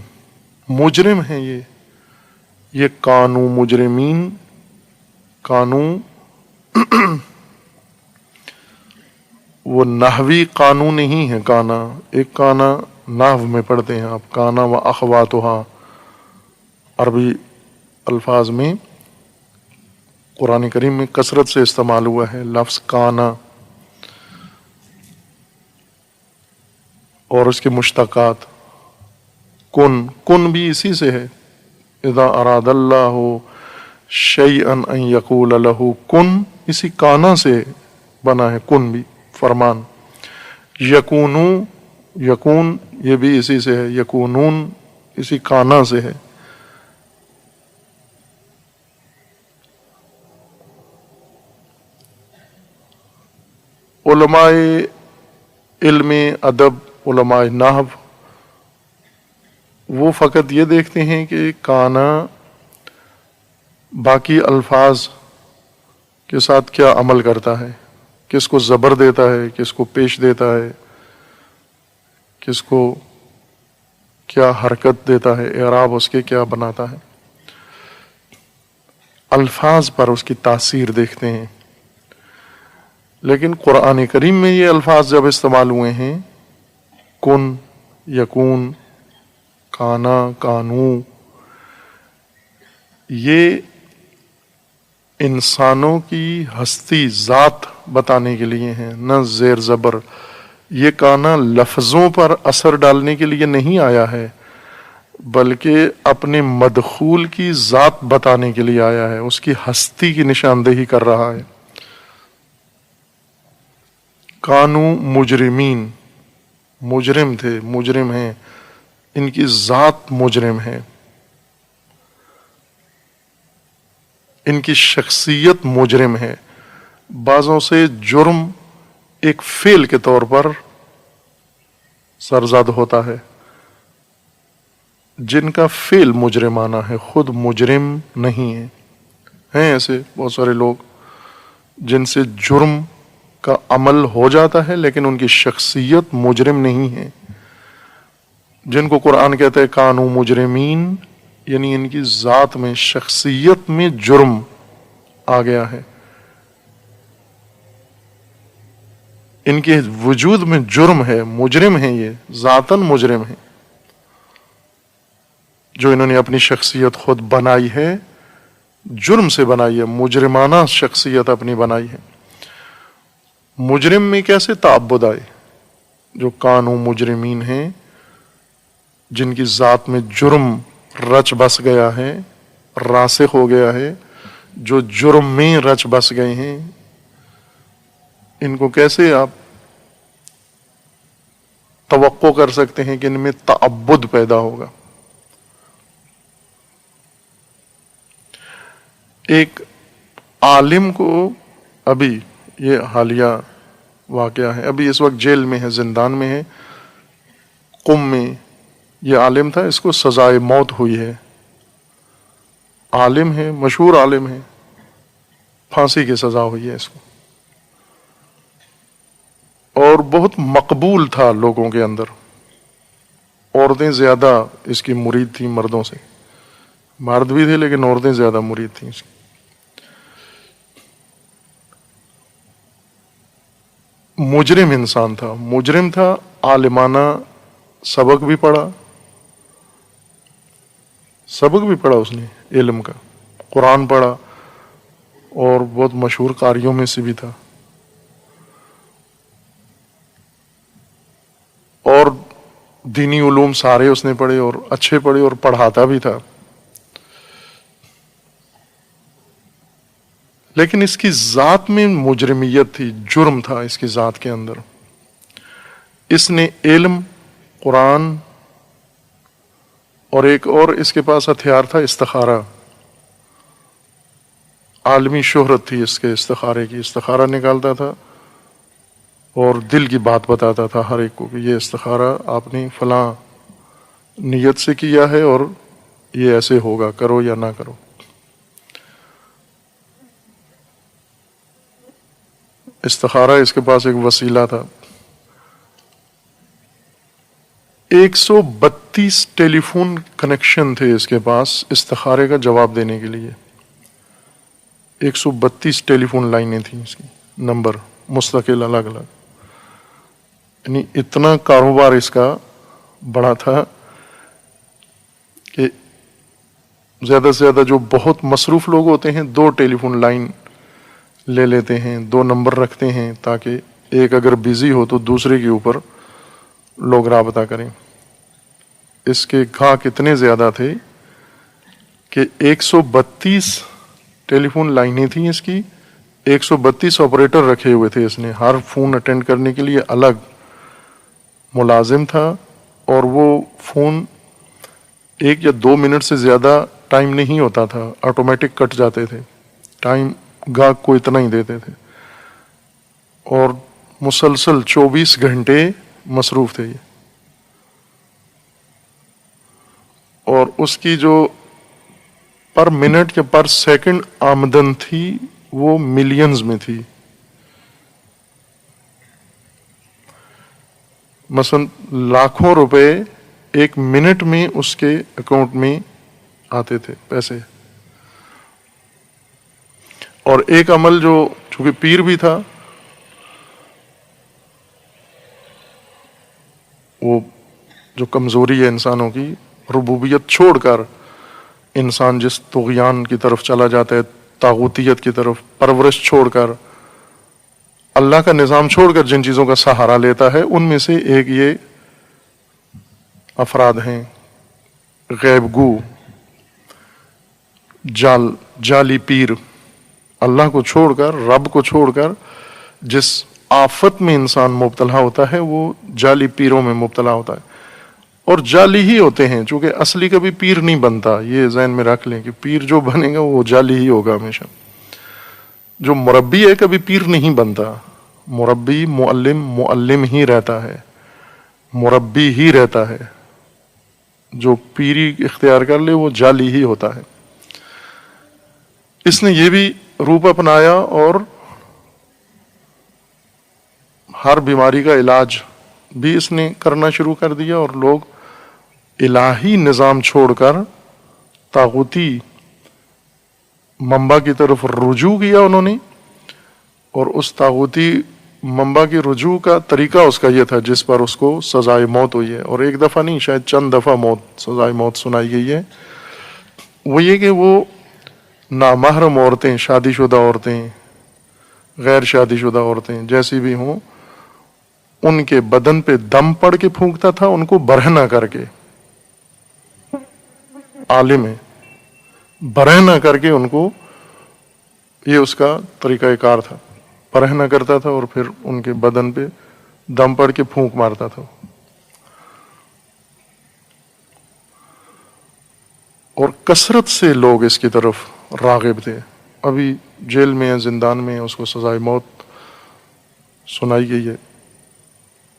مجرم ہیں یہ کانو مجرمین، کانو وہ نحوی قانون نہیں ہے، کانا ایک کانا نحو میں پڑھتے ہیں آپ، کانا و اخواتہا، عربی الفاظ میں قرآن کریم میں کثرت سے استعمال ہوا ہے لفظ کانا، اور اس کے مشتقات کن بھی اسی سے ہے، اذا اراد اللہ شیئا ان یقول لہ کن، اسی کانا سے بنا ہے کن بھی، فرمان۔ یکون یہ بھی اسی سے ہے، یکونون اسی کانا سے ہے۔ علماء علم ادب، علماء نحو، وہ فقط یہ دیکھتے ہیں کہ کانا باقی الفاظ کے ساتھ کیا عمل کرتا ہے، کس کو زبر دیتا ہے، کس کو پیش دیتا ہے، کس کو کیا حرکت دیتا ہے، اعراب اس کے کیا بناتا ہے، الفاظ پر اس کی تاثیر دیکھتے ہیں۔ لیکن قرآن کریم میں یہ الفاظ جب استعمال ہوئے ہیں، کن، یکون، کانا، کانو، یہ انسانوں کی ہستی ذات بتانے کے لیے ہیں، نہ زیر زبر۔ یہ کانا لفظوں پر اثر ڈالنے کے لیے نہیں آیا ہے، بلکہ اپنے مدخول کی ذات بتانے کے لیے آیا ہے، اس کی ہستی کی نشاندہی کر رہا ہے۔ کانو مجرمین، مجرم تھے، مجرم ہیں، ان کی ذات مجرم ہے، ان کی شخصیت مجرم ہے۔ بعضوں سے جرم ایک فعل کے طور پر سرزد ہوتا ہے، جن کا فعل مجرمانہ ہے، خود مجرم نہیں ہے۔ ہیں ایسے بہت سارے لوگ جن سے جرم کا عمل ہو جاتا ہے لیکن ان کی شخصیت مجرم نہیں ہے، جن کو قرآن کہتا ہے کانو مجرمین، یعنی ان کی ذات میں، شخصیت میں جرم آ گیا ہے، ان کے وجود میں جرم ہے، مجرم ہیں، یہ ذاتاً مجرم ہیں، جو انہوں نے اپنی شخصیت خود بنائی ہے، جرم سے بنائی ہے، مجرمانہ شخصیت اپنی بنائی ہے۔ مجرم میں کیسے تعبد آئے؟ جو کانو مجرمین ہیں، جن کی ذات میں جرم رچ بس گیا ہے، راسخ ہو گیا ہے، جو جرم میں رچ بس گئے ہیں، ان کو کیسے آپ توقع کر سکتے ہیں کہ ان میں تعبد پیدا ہوگا؟ ایک عالم کو، ابھی یہ حالیہ واقعہ ہے، ابھی اس وقت جیل میں ہے، زندان میں ہے، قم میں، یہ عالم تھا، اس کو سزائے موت ہوئی ہے، عالم ہے، مشہور عالم ہے، پھانسی کی سزا ہوئی ہے اس کو، اور بہت مقبول تھا لوگوں کے اندر، عورتیں زیادہ اس کی مرید تھیں مردوں سے، مرد بھی تھے لیکن عورتیں زیادہ مرید تھیں اس کی۔ مجرم انسان تھا، مجرم تھا، عالمانہ سبق بھی پڑھا، اس نے علم کا، قرآن پڑھا، اور بہت مشہور قاریوں میں سے بھی تھا، اور دینی علوم سارے اس نے پڑھے اور اچھے پڑھے اور پڑھاتا بھی تھا، لیکن اس کی ذات میں مجرمیت تھی، جرم تھا اس کی ذات کے اندر۔ اس نے علم، قرآن، اور ایک اور اس کے پاس ہتھیار تھا استخارہ، عالمی شہرت تھی اس کے استخارے کی، استخارہ نکالتا تھا اور دل کی بات بتاتا تھا ہر ایک کو کہ یہ استخارہ آپ نے فلاں نیت سے کیا ہے اور یہ ایسے ہوگا، کرو یا نہ کرو۔ استخارہ اس کے پاس ایک وسیلہ تھا۔ 132 ٹیلی فون کنیکشن تھے اس کے پاس استخارے کا جواب دینے کے لیے، 132 ٹیلی فون لائنیں تھیں اس کی، نمبر مستقل الگ الگ، یعنی اتنا کاروبار اس کا بڑا تھا کہ زیادہ سے زیادہ جو بہت مصروف لوگ ہوتے ہیں 2 ٹیلی فون لائن لے لیتے ہیں، 2 نمبر رکھتے ہیں تاکہ ایک اگر بزی ہو تو دوسرے کے اوپر لوگ رابطہ کریں۔ اس کے گاہک اتنے زیادہ تھے کہ 132 ٹیلی فون لائنیں تھیں اس کی، 132 آپریٹر رکھے ہوئے تھے اس نے، ہر فون اٹینڈ کرنے کے لیے الگ ملازم تھا، اور وہ فون 1 یا 2 منٹ سے زیادہ ٹائم نہیں ہوتا تھا، آٹومیٹک کٹ جاتے تھے، ٹائم گاہک کو اتنا ہی دیتے تھے، اور مسلسل 24 گھنٹے مصروف تھے یہ، اور اس کی جو پر منٹ یا پر سیکنڈ آمدن تھی وہ ملینز میں تھی، مثلا لاکھوں روپے 1 منٹ میں اس کے اکاؤنٹ میں آتے تھے پیسے۔ اور ایک عمل جو چونکہ پیر بھی تھا، وہ جو کمزوری ہے انسانوں کی، ربوبیت چھوڑ کر انسان جس طغیان کی طرف چلا جاتا ہے، طاغوتیت کی طرف، پرورش چھوڑ کر، اللہ کا نظام چھوڑ کر جن چیزوں کا سہارا لیتا ہے، ان میں سے ایک یہ افراد ہیں، غیب گو، جعلی پیر، اللہ کو چھوڑ کر، رب کو چھوڑ کر جس آفت میں انسان مبتلا ہوتا ہے وہ جعلی پیروں میں مبتلا ہوتا ہے، اور جعلی ہی ہوتے ہیں، چونکہ اصلی کبھی پیر نہیں بنتا، یہ ذہن میں رکھ لیں کہ پیر جو بنے گا وہ جعلی ہی ہوگا ہمیشہ، جو مربی ہے کبھی پیر نہیں بنتا، مربی معلم ہی رہتا ہے، مربی ہی رہتا ہے، جو پیری اختیار کر لے وہ جعلی ہی ہوتا ہے۔ اس نے یہ بھی روپ اپنایا اور ہر بیماری کا علاج بھی اس نے کرنا شروع کر دیا، اور لوگ الہی نظام چھوڑ کر طاغوتی منبع کی طرف رجوع کیا انہوں نے، اور اس طاغوتی منبع کی رجوع کا طریقہ اس کا یہ تھا جس پر اس کو سزائے موت ہوئی ہے، اور ایک دفعہ نہیں شاید چند دفعہ سزائے موت سنائی گئی ہے۔ وہ یہ کہ وہ نامحرم عورتیں، شادی شدہ عورتیں، غیر شادی شدہ عورتیں جیسی بھی ہوں، ان کے بدن پہ دم پڑ کے پھونکتا تھا، ان کو برہنہ کر کے، عالم ہے، برہنہ کر کے ان کو، یہ اس کا طریقہ کار تھا، برہنہ کرتا تھا اور پھر ان کے بدن پہ دم پڑ کے پھونک مارتا تھا، اور کثرت سے لوگ اس کی طرف راغب تھے۔ ابھی جیل میں ہے، زندان میں ہے، اس کو سزائے موت سنائی گئی ہے،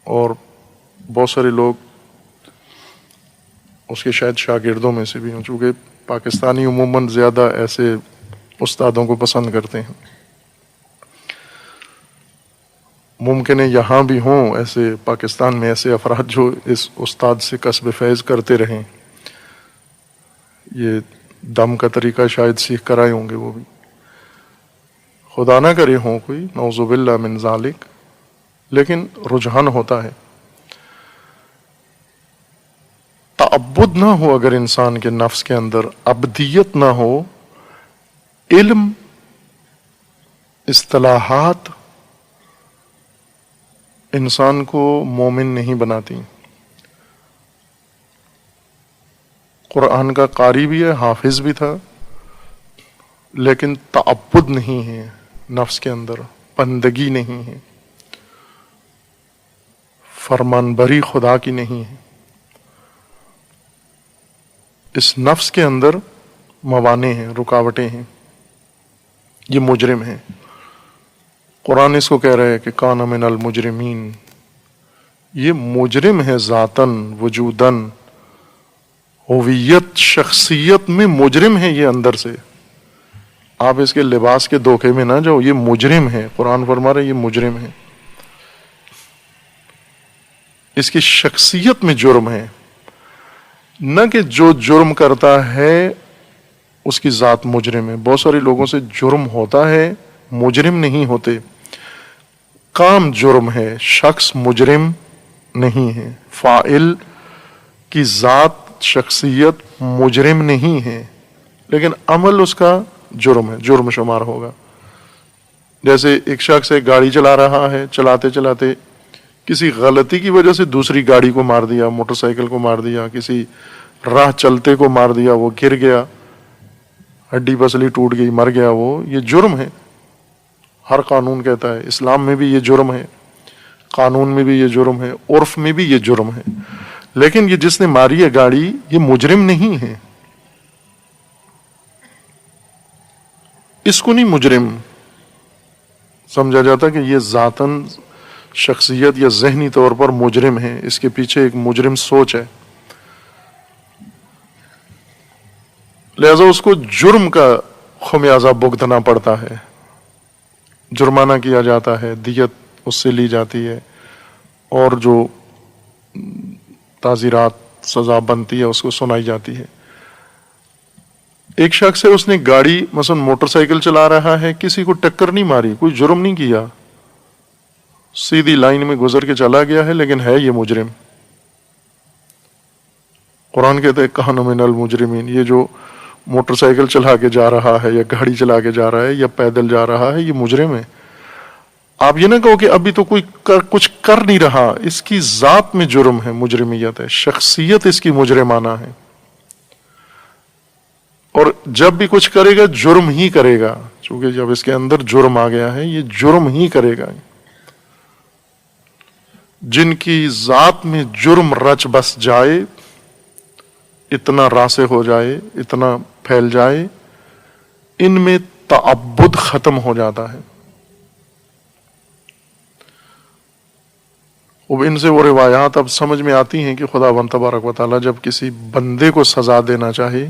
اور بہت سارے لوگ اس کے شاید شاگردوں میں سے بھی ہوں، چونکہ پاکستانی عموماً زیادہ ایسے استادوں کو پسند کرتے ہیں۔ ممکن ہے یہاں بھی ہوں ایسے، پاکستان میں ایسے افراد جو اس استاد سے کسب فیض کرتے رہیں، یہ دم کا طریقہ شاید سیکھ کر آئے ہوں گے وہ بھی، خدا نہ کرے ہوں کوئی، نعوذ باللہ من ذالک، لیکن رجحان ہوتا ہے۔ تعبد نہ ہو اگر انسان کے نفس کے اندر، عبدیت نہ ہو، علم، اصطلاحات انسان کو مومن نہیں بناتی۔ قرآن کا قاری بھی ہے، حافظ بھی تھا، لیکن تعبد نہیں ہے نفس کے اندر، بندگی نہیں ہے، فرمان بری خدا کی نہیں ہے۔ اس نفس کے اندر موانع ہیں، رکاوٹیں ہیں، یہ مجرم ہیں۔ قرآن اس کو کہہ رہا ہے کہ کان من المجرمین، یہ مجرم ہے ذاتاً، وجوداً، ہویت، شخصیت میں مجرم ہے یہ اندر سے۔ آپ اس کے لباس کے دھوکے میں نہ جاؤ، یہ مجرم ہے، قرآن فرما رہا ہے یہ مجرم ہے، اس کی شخصیت میں جرم ہے، نہ کہ جو جرم کرتا ہے اس کی ذات مجرم ہے۔ بہت سارے لوگوں سے جرم ہوتا ہے، مجرم نہیں ہوتے، کام جرم ہے، شخص مجرم نہیں ہے، فاعل کی ذات، شخصیت مجرم نہیں ہے، لیکن عمل اس کا جرم ہے، جرم شمار ہوگا۔ جیسے ایک شخص ایک گاڑی چلا رہا ہے، چلاتے چلاتے کسی غلطی کی وجہ سے دوسری گاڑی کو مار دیا، موٹر سائیکل کو مار دیا، کسی راہ چلتے کو مار دیا، وہ گر گیا، ہڈی پسلی ٹوٹ گئی، مر گیا، وہ یہ جرم ہے۔ ہر قانون کہتا ہے، اسلام میں بھی یہ جرم ہے، قانون میں بھی یہ جرم ہے، عرف میں بھی یہ جرم ہے، لیکن یہ جس نے ماری ہے گاڑی، یہ مجرم نہیں ہے، اس کو نہیں مجرم سمجھا جاتا کہ یہ ذاتاً، شخصیت یا ذہنی طور پر مجرم ہے، اس کے پیچھے ایک مجرم سوچ ہے، لہذا اس کو جرم کا خمیازہ بھگتنا پڑتا ہے، جرمانہ کیا جاتا ہے، دیت اس سے لی جاتی ہے، اور جو تعزیرات سزا بنتی ہے اس کو سنائی جاتی ہے۔ ایک شخص ہے، اس نے گاڑی مثلا موٹر سائیکل چلا رہا ہے، کسی کو ٹکر نہیں ماری، کوئی جرم نہیں کیا، سیدھی لائن میں گزر کے چلا گیا ہے، لیکن ہے یہ مجرم۔ قرآن کہتا ہے کان من المجرمین، یہ جو موٹر سائیکل چلا کے جا رہا ہے یا گاڑی چلا کے جا رہا ہے یا پیدل جا رہا ہے، یہ مجرم ہے۔ آپ یہ نہ کہو کہ ابھی تو کوئی کچھ کر نہیں رہا، اس کی ذات میں جرم ہے، مجرمیت ہے، شخصیت اس کی مجرمانہ ہے، اور جب بھی کچھ کرے گا جرم ہی کرے گا، چونکہ جب اس کے اندر جرم آ گیا ہے یہ جرم ہی کرے گا۔ جن کی ذات میں جرم رچ بس جائے، اتنا راسخ ہو جائے، اتنا پھیل جائے، ان میں تعبد ختم ہو جاتا ہے۔ اب ان سے وہ روایات اب سمجھ میں آتی ہیں کہ خدا بند تبارک و تعالیٰ جب کسی بندے کو سزا دینا چاہے،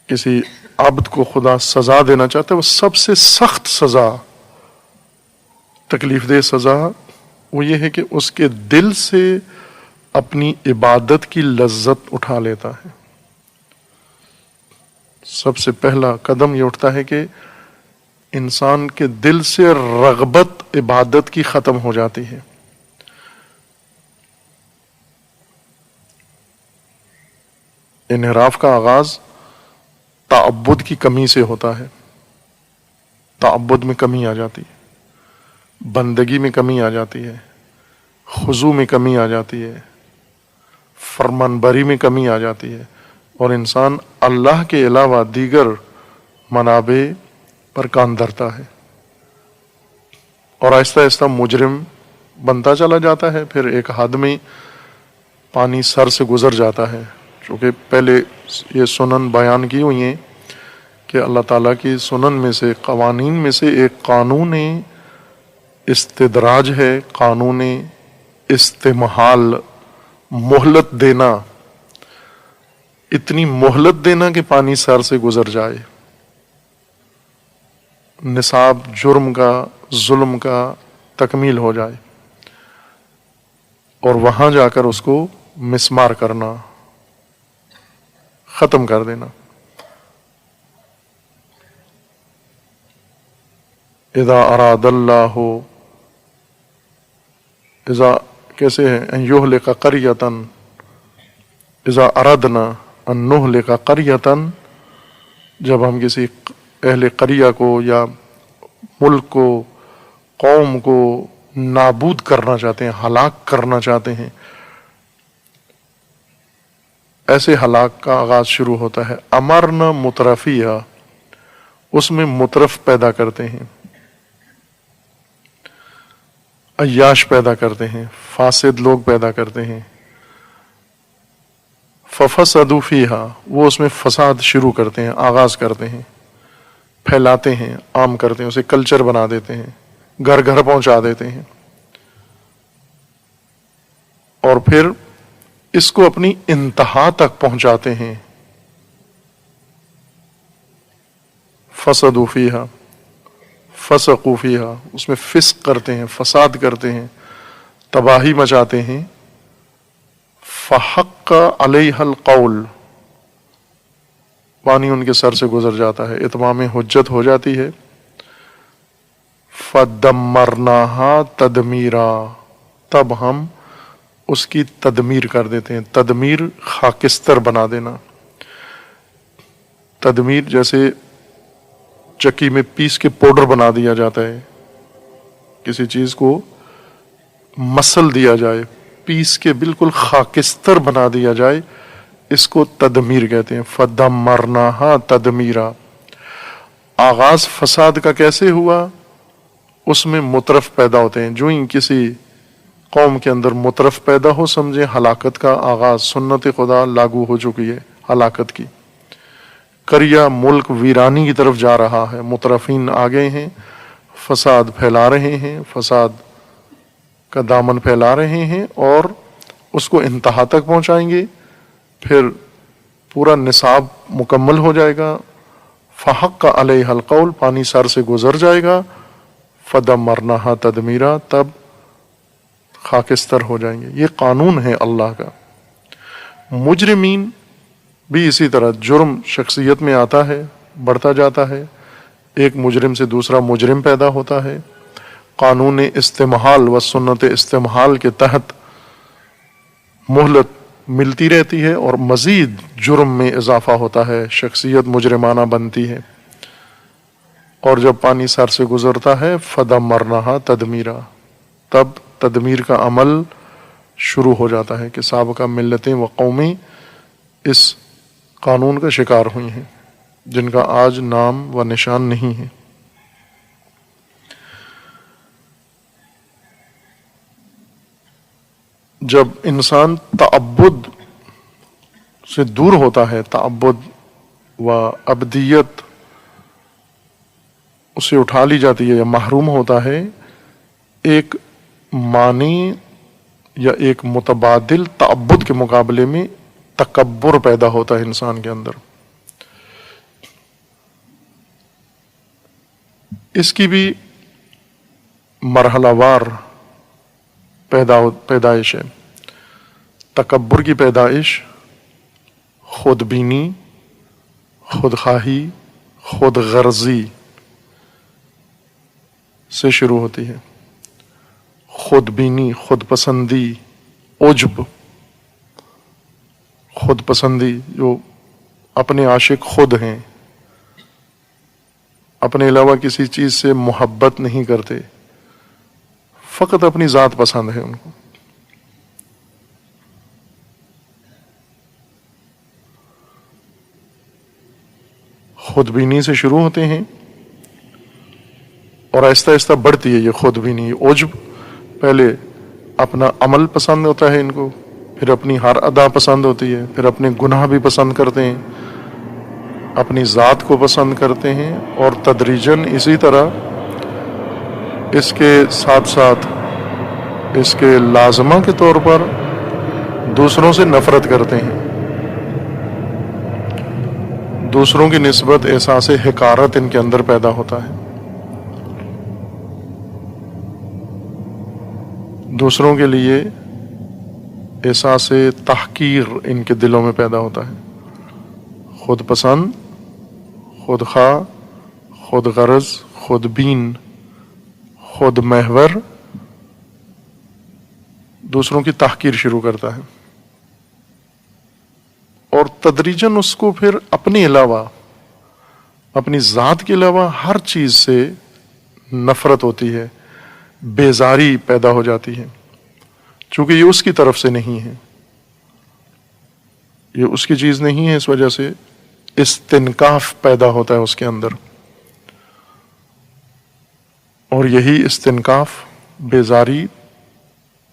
کسی عبد کو خدا سزا دینا چاہتا ہے، وہ سب سے سخت سزا، تکلیف دہ سزا وہ یہ ہے کہ اس کے دل سے اپنی عبادت کی لذت اٹھا لیتا ہے۔ سب سے پہلا قدم یہ اٹھتا ہے کہ انسان کے دل سے رغبت عبادت کی ختم ہو جاتی ہے۔ انحراف کا آغاز تعبد کی کمی سے ہوتا ہے، تعبد میں کمی آ جاتی ہے، بندگی میں کمی آ جاتی ہے، خضوع میں کمی آ جاتی ہے، فرمان بری میں کمی آ جاتی ہے، اور انسان اللہ کے علاوہ دیگر منابع پر کان دھرتا ہے، اور آہستہ آہستہ مجرم بنتا چلا جاتا ہے۔ پھر ایک حد میں پانی سر سے گزر جاتا ہے، چونکہ پہلے یہ سنن بیان کی ہوئی ہیں کہ اللہ تعالیٰ کی سنن میں سے، قوانین میں سے ایک قانون استدراج ہے، قانون استمہال، مہلت دینا، اتنی مہلت دینا کہ پانی سر سے گزر جائے، نصاب جرم کا، ظلم کا تکمیل ہو جائے، اور وہاں جا کر اس کو مسمار کرنا، ختم کر دینا۔ اذا اراد اللہ، اذا کیسے ہے، ان یہلک قریۃ، اذا اردنا ان نہلک قریۃ، جب ہم کسی اہل قریہ کو یا ملک کو، قوم کو نابود کرنا چاہتے ہیں، ہلاک کرنا چاہتے ہیں، ایسے ہلاک کا آغاز شروع ہوتا ہے۔ امرنا مترفیہ، اس میں مترف پیدا کرتے ہیں، عیاش پیدا کرتے ہیں، فاسد لوگ پیدا کرتے ہیں۔ ففسدوا فیہا، وہ اس میں فساد شروع کرتے ہیں، آغاز کرتے ہیں، پھیلاتے ہیں، عام کرتے ہیں، اسے کلچر بنا دیتے ہیں، گھر گھر پہنچا دیتے ہیں، اور پھر اس کو اپنی انتہا تک پہنچاتے ہیں۔ فسدوا فیہا، فسقوا فیہا، اس میں فسق کرتے ہیں، فساد کرتے ہیں، تباہی مچاتے ہیں۔ فحق علیہ القول، پانی ان کے سر سے گزر جاتا ہے، اتمام حجت ہو جاتی ہے۔ فدمرناہا تدمیرا، تب ہم اس کی تدمیر کر دیتے ہیں۔ تدمیر خاکستر بنا دینا، تدمیر جیسے چکی میں پیس کے پاؤڈر بنا دیا جاتا ہے، کسی چیز کو مسل دیا جائے، پیس کے بالکل خاکستر بنا دیا جائے، اس کو تدمیر کہتے ہیں۔ فدمرناہا تدمیرا، آغاز فساد کا کیسے ہوا؟ اس میں مترف پیدا ہوتے ہیں، جو ہی کسی قوم کے اندر مترف پیدا ہو، سمجھے ہلاکت کا آغاز، سنت خدا لاگو ہو چکی ہے ہلاکت کی۔ قریہ ملک ویرانی کی طرف جا رہا ہے، مترفین آ گئے ہیں، فساد پھیلا رہے ہیں، فساد کا دامن پھیلا رہے ہیں، اور اس کو انتہا تک پہنچائیں گے، پھر پورا نصاب مکمل ہو جائے گا۔ فحق علیہ القول، پانی سر سے گزر جائے گا۔ فدمرناہا تدمیرا، تب خاکستر ہو جائیں گے۔ یہ قانون ہے اللہ کا۔ مجرمین بھی اسی طرح، جرم شخصیت میں آتا ہے، بڑھتا جاتا ہے، ایک مجرم سے دوسرا مجرم پیدا ہوتا ہے، قانون استمہال و سنت استمہال کے تحت مہلت ملتی رہتی ہے، اور مزید جرم میں اضافہ ہوتا ہے، شخصیت مجرمانہ بنتی ہے، اور جب پانی سر سے گزرتا ہے فدمرناہا تدمیرا، تب تدمیر کا عمل شروع ہو جاتا ہے کہ سابقہ ملتیں و قومیں اس قانون کا شکار ہوئی ہیں، جن کا آج نام و نشان نہیں ہے۔ جب انسان تعبد سے دور ہوتا ہے، تعبد و عبدیت اسے اٹھا لی جاتی ہے یا محروم ہوتا ہے، ایک معنی یا ایک متبادل تعبد کے مقابلے میں تکبر پیدا ہوتا ہے انسان کے اندر۔ اس کی بھی مرحلہ وار پیدائش ہے۔ تکبر کی پیدائش خود بینی، خود خواہی، خود غرضی سے شروع ہوتی ہے۔ خود بینی، خود پسندی، عجب، خود پسندی، جو اپنے عاشق خود ہیں، اپنے علاوہ کسی چیز سے محبت نہیں کرتے، فقط اپنی ذات پسند ہے ان کو۔ خود بینی سے شروع ہوتے ہیں، اور آہستہ آہستہ بڑھتی ہے یہ خود بینی، عجب۔ پہلے اپنا عمل پسند ہوتا ہے ان کو، پھر اپنی ہر ادا پسند ہوتی ہے، پھر اپنے گناہ بھی پسند کرتے ہیں، اپنی ذات کو پسند کرتے ہیں، اور تدریجاً اسی طرح اس کے ساتھ ساتھ اس کے لازمہ کے طور پر دوسروں سے نفرت کرتے ہیں، دوسروں کی نسبت احساس حقارت ان کے اندر پیدا ہوتا ہے، دوسروں کے لیے احساس تحقیر ان کے دلوں میں پیدا ہوتا ہے، خود پسند، خود خواہ، خود غرض، خود بین، خود محور دوسروں کی تحقیر شروع کرتا ہے، اور تدریجاً اس کو پھر اپنے علاوہ، اپنی ذات کے علاوہ ہر چیز سے نفرت ہوتی ہے، بیزاری پیدا ہو جاتی ہے، چونکہ یہ اس کی طرف سے نہیں ہے، یہ اس کی چیز نہیں ہے، اس وجہ سے استنکاف پیدا ہوتا ہے اس کے اندر، اور یہی استنکاف، بیزاری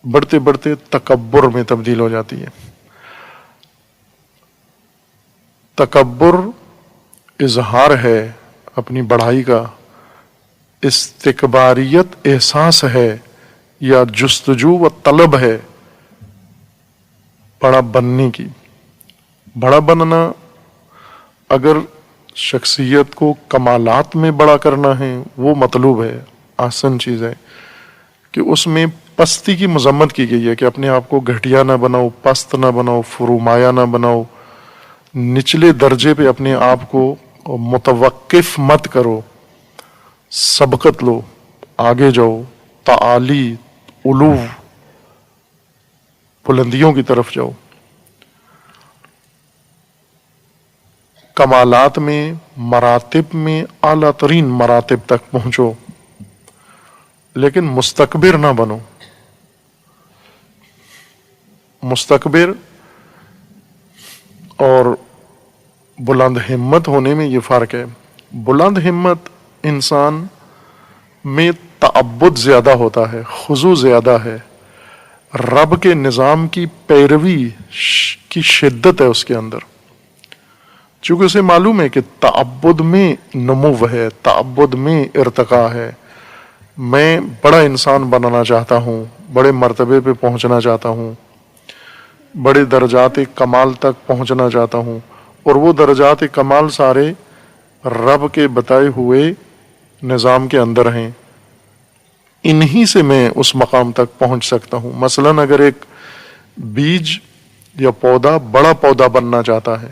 بڑھتے بڑھتے تکبر میں تبدیل ہو جاتی ہے۔ تکبر اظہار ہے اپنی بڑائی کا، استکباریت احساس ہے یا جستجو و طلب ہے بڑا بننے کی۔ بڑا بننا اگر شخصیت کو کمالات میں بڑا کرنا ہے وہ مطلوب ہے، آسان چیز ہے کہ اس میں پستی کی مذمت کی گئی ہے کہ اپنے آپ کو گھٹیا نہ بناؤ، پست نہ بناؤ، فرومایہ نہ بناؤ، نچلے درجے پہ اپنے آپ کو متوقف مت کرو، سبقت لو، آگے جاؤ، تعالی، علو، بلندیوں کی طرف جاؤ، کمالات میں، مراتب میں اعلیٰ ترین مراتب تک پہنچو، لیکن مستکبر نہ بنو۔ مستکبر اور بلند ہمت ہونے میں یہ فرق ہے۔ بلند ہمت انسان میں تعبد زیادہ ہوتا ہے، خضوع زیادہ ہے، رب کے نظام کی پیروی کی شدت ہے اس کے اندر، چونکہ اسے معلوم ہے کہ تعبد میں نمو ہے، تعبد میں ارتقاء ہے، میں بڑا انسان بننا چاہتا ہوں، بڑے مرتبے پہ پہنچنا چاہتا ہوں، بڑے درجات کمال تک پہنچنا چاہتا ہوں، اور وہ درجات کمال سارے رب کے بتائے ہوئے نظام کے اندر ہیں، انہی سے میں اس مقام تک پہنچ سکتا ہوں۔ مثلا اگر ایک بیج یا پودا بڑا پودا بننا چاہتا ہے،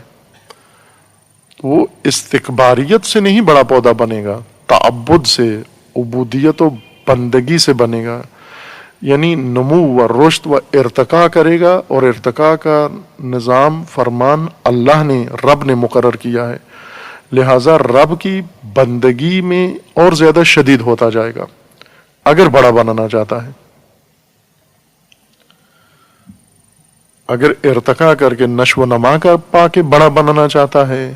وہ استکباریت سے نہیں بڑا پودا بنے گا، تعبد سے، عبودیت و بندگی سے بنے گا، یعنی نمو و رشد و ارتقاء کرے گا، اور ارتقاء کا نظام، فرمان اللہ نے، رب نے مقرر کیا ہے، لہٰذا رب کی بندگی میں اور زیادہ شدید ہوتا جائے گا اگر بڑا بننا چاہتا ہے۔ اگر ارتقاء کر کے نشو و نما کا پا کے بڑا بننا چاہتا ہے،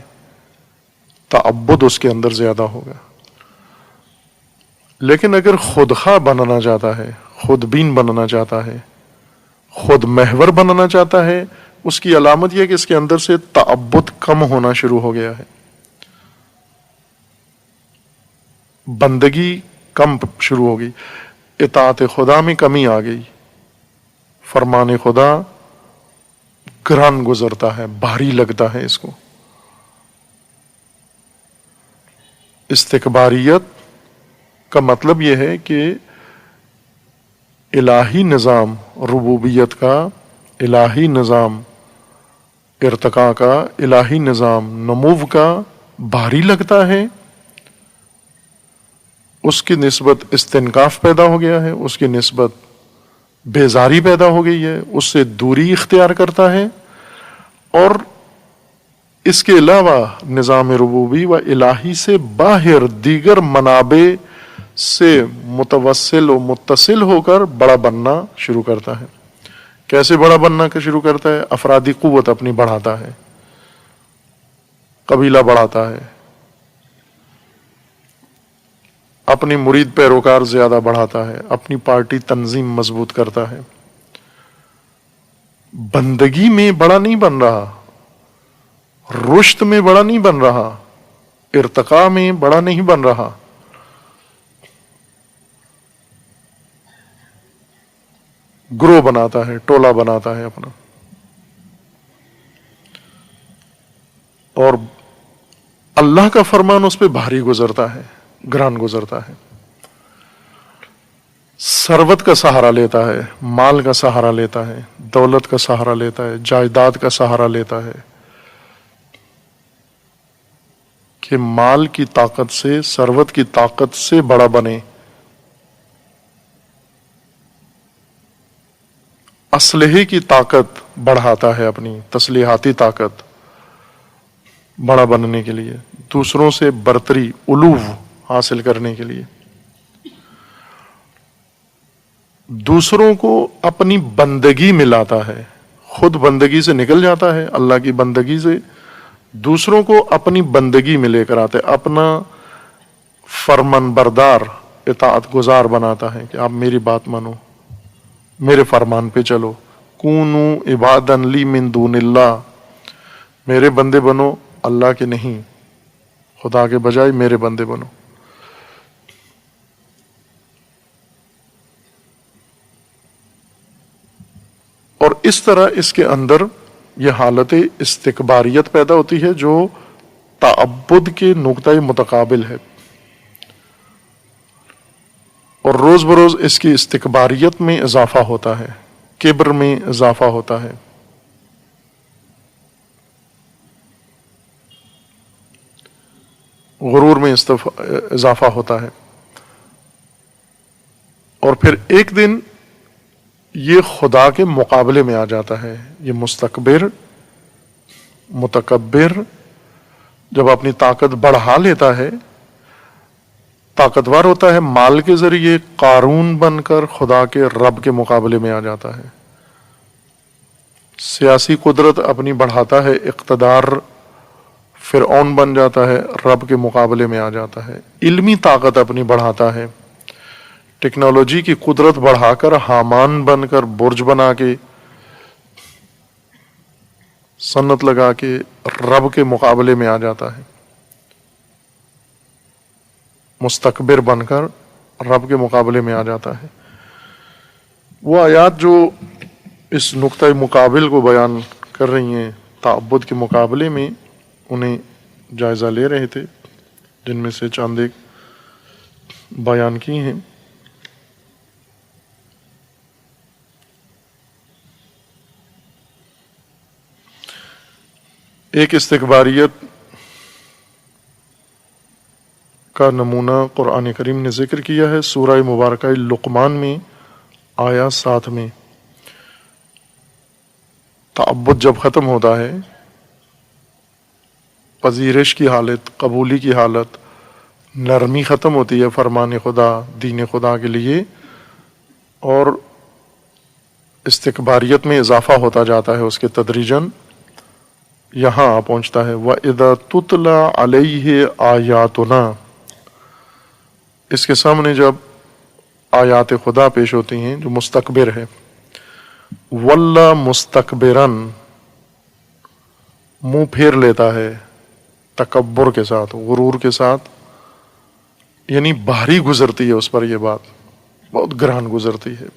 تعبد اس کے اندر زیادہ ہوگا۔ لیکن اگر خودخواہ بننا چاہتا ہے، خود بین بننا چاہتا ہے، خود محور بننا چاہتا ہے، اس کی علامت یہ ہے کہ اس کے اندر سے تعبد کم ہونا شروع ہو گیا ہے، بندگی کم شروع ہو گئی، اطاعت خدا میں کمی آ گئی، فرمان خدا گران گزرتا ہے، بھاری لگتا ہے اس کو۔ استکباریت کا مطلب یہ ہے کہ الہی نظام ربوبیت کا، الہی نظام ارتقاء کا، الہی نظام نمو کا بھاری لگتا ہے، اس کی نسبت استنکاف پیدا ہو گیا ہے، اس کی نسبت بیزاری پیدا ہو گئی ہے، اس سے دوری اختیار کرتا ہے، اور اس کے علاوہ نظام ربوبی و الہی سے باہر دیگر منابع سے متوسل و متصل ہو کر بڑا بننا شروع کرتا ہے۔ کیسے بڑا بننا کا شروع کرتا ہے؟ افرادی قوت اپنی بڑھاتا ہے، قبیلہ بڑھاتا ہے، اپنی مرید پیروکار زیادہ بڑھاتا ہے، اپنی پارٹی تنظیم مضبوط کرتا ہے، بندگی میں بڑا نہیں بن رہا، رشد میں بڑا نہیں بن رہا، ارتقاء میں بڑا نہیں بن رہا، گروہ بناتا ہے، ٹولہ بناتا ہے اپنا، اور اللہ کا فرمان اس پہ بھاری گزرتا ہے، گران گزرتا ہے، ثروت کا سہارا لیتا ہے، مال کا سہارا لیتا ہے، دولت کا سہارا لیتا ہے، جائیداد کا سہارا لیتا ہے، کہ مال کی طاقت سے، ثروت کی طاقت سے بڑا بنے، اسلحے کی طاقت بڑھاتا ہے، اپنی تسلیحاتی طاقت بڑا بننے کے لیے، دوسروں سے برتری، علو حاصل کرنے کے لیے، دوسروں کو اپنی بندگی میں لاتا ہے، خود بندگی سے نکل جاتا ہے، اللہ کی بندگی سے دوسروں کو اپنی بندگی میں لے کر آتے، اپنا فرمان بردار، اطاعت گزار بناتا ہے کہ آپ میری بات مانو، میرے فرمان پہ چلو، کونو عبادا لی من دون اللہ، میرے بندے بنو، اللہ کے نہیں، خدا کے بجائے میرے بندے بنو۔ اور اس طرح اس کے اندر یہ حالت استکباریت پیدا ہوتی ہے جو تعبد کے نقطۂ متقابل ہے، اور روز بروز اس کی استکباریت میں اضافہ ہوتا ہے، کبر میں اضافہ ہوتا ہے، غرور میں اضافہ ہوتا ہے، اور پھر ایک دن یہ خدا کے مقابلے میں آ جاتا ہے۔ یہ مستکبر، متکبر جب اپنی طاقت بڑھا لیتا ہے، طاقتور ہوتا ہے، مال کے ذریعے قارون بن کر خدا کے رب کے مقابلے میں آ جاتا ہے، سیاسی قدرت اپنی بڑھاتا ہے، اقتدار فرعون بن جاتا ہے، رب کے مقابلے میں آ جاتا ہے، علمی طاقت اپنی بڑھاتا ہے، ٹیکنالوجی کی قدرت بڑھا کر حامان بن کر برج بنا کے، صنعت لگا کے رب کے مقابلے میں آ جاتا ہے، مستکبر بن کر رب کے مقابلے میں آ جاتا ہے۔ وہ آیات جو اس نقطۂ مقابل کو بیان کر رہی ہیں تعبد کے مقابلے میں، انہیں جائزہ لے رہے تھے، جن میں سے چند ایک بیان کی ہیں۔ ایک استکباریت کا نمونہ قرآن کریم نے ذکر کیا ہے سورہ مبارکہ لقمان میں آیت 7 میں۔ تعبد جب ختم ہوتا ہے، پذیرش کی حالت، قبولی کی حالت، نرمی ختم ہوتی ہے فرمان خدا، دین خدا کے لیے، اور استکباریت میں اضافہ ہوتا جاتا ہے اس کے تدریجاً، یہاں آ پہنچتا ہے وَإِذَا تُتْلَى عَلَيْهِ آیاتنا، اس کے سامنے جب آیات خدا پیش ہوتی ہیں جو مستکبر ہے، وَلَّا مُسْتَكْبِرًا، منہ پھیر لیتا ہے تکبر کے ساتھ، غرور کے ساتھ، یعنی بھاری گزرتی ہے اس پر یہ بات، بہت گران گزرتی ہے۔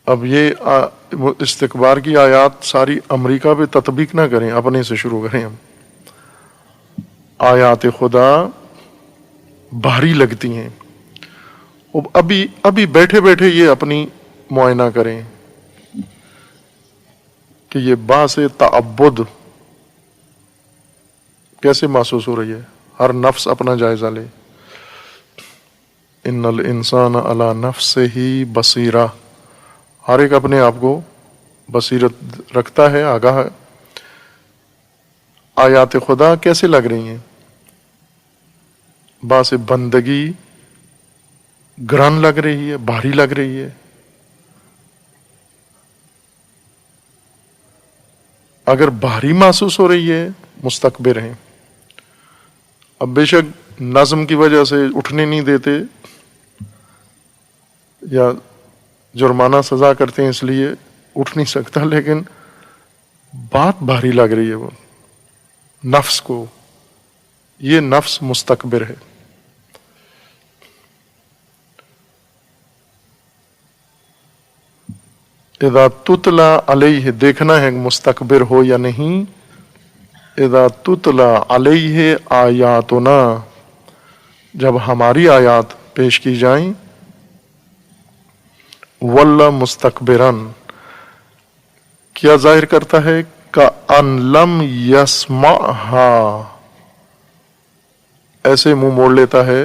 اب یہ استکبار کی آیات ساری امریکہ پہ تطبیق نہ کریں، اپنے سے شروع کریں ہم۔ آیات خدا بھاری لگتی ہیں، ابھی بیٹھے بیٹھے یہ اپنی معائنہ کریں کہ یہ باعث تعبد کیسے محسوس ہو رہی ہے۔ ہر نفس اپنا جائزہ لے۔ ان الانسان علی نفسہ بصیرہ، ہر ایک اپنے آپ کو بصیرت رکھتا ہے، آگاہ ہے۔ آیات خدا کیسے لگ رہی ہیں؟ باعث بندگی گران لگ رہی ہے، بھاری لگ رہی ہے۔ اگر بھاری محسوس ہو رہی ہے، مستکبر ہیں۔ اب بے شک نظم کی وجہ سے اٹھنے نہیں دیتے یا جرمانہ سزا کرتے ہیں اس لیے اٹھ نہیں سکتا، لیکن بات بھاری لگ رہی ہے وہ، نفس کو، یہ نفس مستکبر ہے۔ اذا تتلا علیہ، دیکھنا ہے مستکبر ہو یا نہیں۔ اذا تتلا علیہ آیاتنا، جب ہماری آیات پیش کی جائیں، ولا مستکبرن، کیا ظاہر کرتا ہے؟ کأن لم یسمعھا، ایسے منہ موڑ لیتا ہے،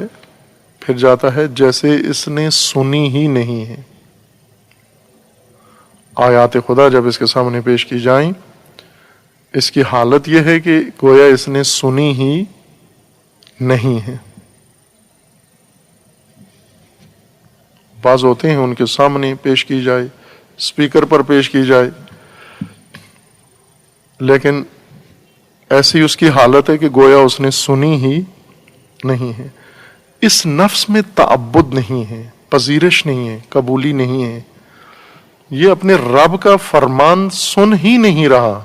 پھر جاتا ہے جیسے اس نے سنی ہی نہیں ہے۔ آیات خدا جب اس کے سامنے پیش کی جائیں، اس کی حالت یہ ہے کہ گویا اس نے سنی ہی نہیں ہے۔ بعض ہوتے ہیں ان کے سامنے پیش کی جائے، اسپیکر پر پیش کی جائے، لیکن ایسی اس کی حالت ہے کہ گویا اس نے سنی ہی نہیں ہے۔ اس نفس میں تعبد نہیں ہے، پذیرش نہیں ہے، قبولی نہیں ہے، یہ اپنے رب کا فرمان سن ہی نہیں رہا۔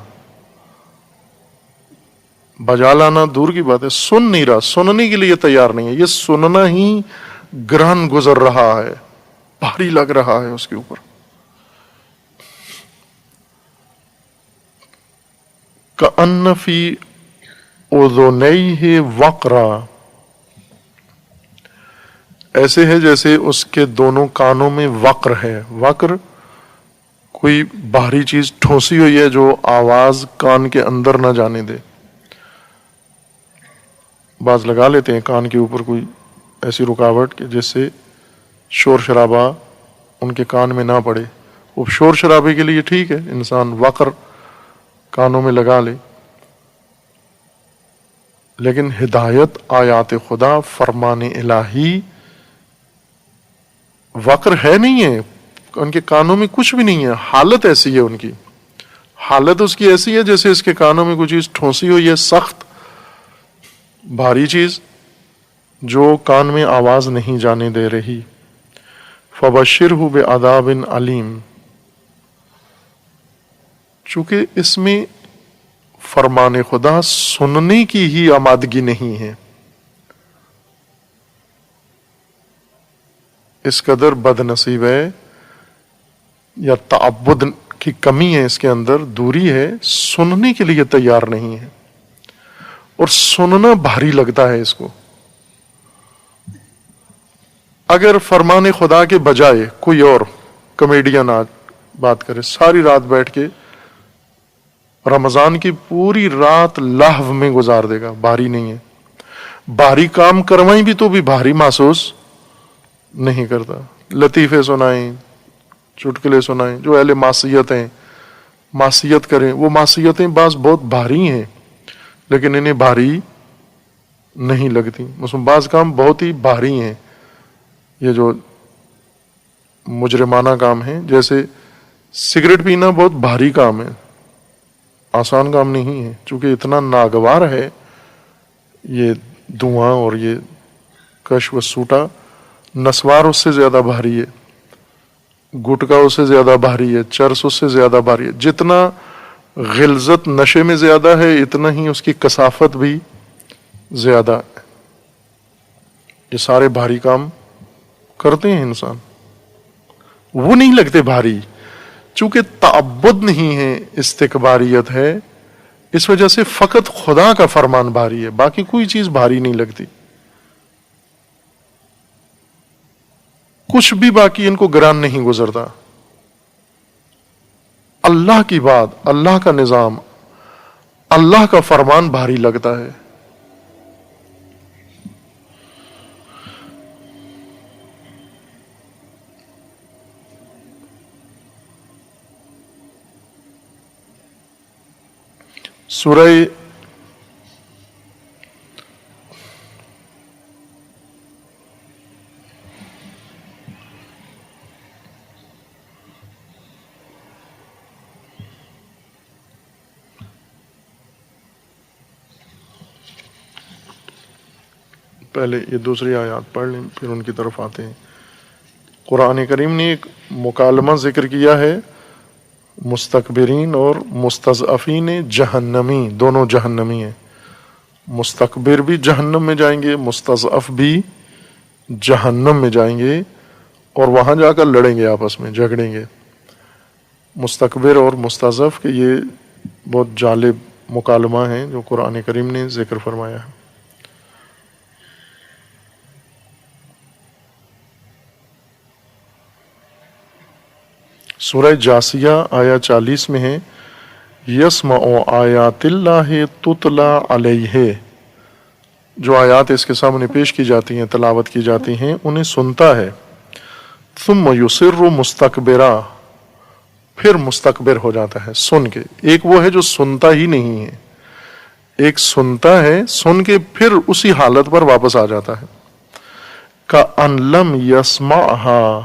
بجا لانا دور کی بات ہے، سن نہیں رہا، سننے کے لیے تیار نہیں ہے، یہ سننا ہی گرہن گزر رہا ہے، بھاری لگ رہا ہے اس کے اوپر۔ کأن فی اذنیہ وقرا، ایسے ہے جیسے اس کے دونوں کانوں میں وقر ہے۔ وقر کوئی باہری چیز ٹھونسی ہوئی ہے جو آواز کان کے اندر نہ جانے دے۔ بعض لگا لیتے ہیں کان کے اوپر کوئی ایسی رکاوٹ کہ جس سے شور شرابہ ان کے کان میں نہ پڑے، وہ شور شرابے کے لیے ٹھیک ہے، انسان وقر کانوں میں لگا لے، لیکن ہدایت، آیات خدا، فرمان الہی، وقر ہے نہیں ہے، ان کے کانوں میں کچھ بھی نہیں ہے۔ حالت ایسی ہے، ان کی حالت اس کی ایسی ہے جیسے اس کے کانوں میں کوئی چیز ٹھونسی ہوئی ہے، سخت بھاری چیز جو کان میں آواز نہیں جانے دے رہی۔ فبشرہ بعذاب علیم، چونکہ اس میں فرمان خدا سننے کی ہی آمادگی نہیں ہے، اس قدر بد نصیب ہے یا تعبد کی کمی ہے، اس کے اندر دوری ہے، سننے کے لیے تیار نہیں ہے، اور سننا بھاری لگتا ہے اس کو۔ اگر فرمان خدا کے بجائے کوئی اور کمیڈین آج بات کرے، ساری رات بیٹھ کے رمضان کی پوری رات لہو میں گزار دے گا، بھاری نہیں ہے، بھاری کام کروائیں بھی تو بھی بھاری محسوس نہیں کرتا۔ لطیفے سنائیں، چٹکلے سنائیں، جو اہل معصیت ہیں معصیت کریں، وہ معصیتیں بعض بہت بھاری ہیں لیکن انہیں بھاری نہیں لگتی۔ مثلا بعض کام بہت ہی بھاری ہیں، یہ جو مجرمانہ کام ہیں، جیسے سگریٹ پینا بہت بھاری کام ہے، آسان کام نہیں ہے، چونکہ اتنا ناگوار ہے یہ دھواں اور یہ کش و سوٹا۔ نسوار اس سے زیادہ بھاری ہے، گٹکا اس سے زیادہ بھاری ہے، چرس اس سے زیادہ بھاری ہے۔ جتنا غلظت نشے میں زیادہ ہے، اتنا ہی اس کی کثافت بھی زیادہ ہے۔ یہ سارے بھاری کام کرتے ہیں انسان، وہ نہیں لگتے بھاری، چونکہ تعبد نہیں ہے، استکباریت ہے، اس وجہ سے فقط خدا کا فرمان بھاری ہے، باقی کوئی چیز بھاری نہیں لگتی۔ کچھ بھی باقی ان کو گران نہیں گزرتا۔ اللہ کی بات، اللہ کا نظام، اللہ کا فرمان بھاری لگتا ہے۔ سورہ پہلے یہ دوسری آیات پڑھ لیں پھر ان کی طرف آتے ہیں۔ قرآن کریم نے ایک مکالمہ ذکر کیا ہے، مستکبرین اور مستضعفین جہنمی، دونوں جہنمی ہیں۔ مستکبر بھی جہنم میں جائیں گے، مستضعف بھی جہنم میں جائیں گے، اور وہاں جا کر لڑیں گے، آپس میں جھگڑیں گے۔ مستکبر اور مستضعف کے یہ بہت جالب مکالمہ ہیں جو قرآن کریم نے ذکر فرمایا ہے۔ سورہ جاسیہ آیا 40 میں ہے، یسمع آیات اللہ تتلی علیہ، جو آیات اس کے سامنے پیش کی جاتی ہیں، تلاوت کی جاتی ہیں، انہیں سنتا ہے۔ ثم یصر مستکبرا، پھر مستکبر ہو جاتا ہے سن کے۔ ایک وہ ہے جو سنتا ہی نہیں ہے، ایک سنتا ہے، سن کے پھر اسی حالت پر واپس آ جاتا ہے۔ کأن لم یسمعھا،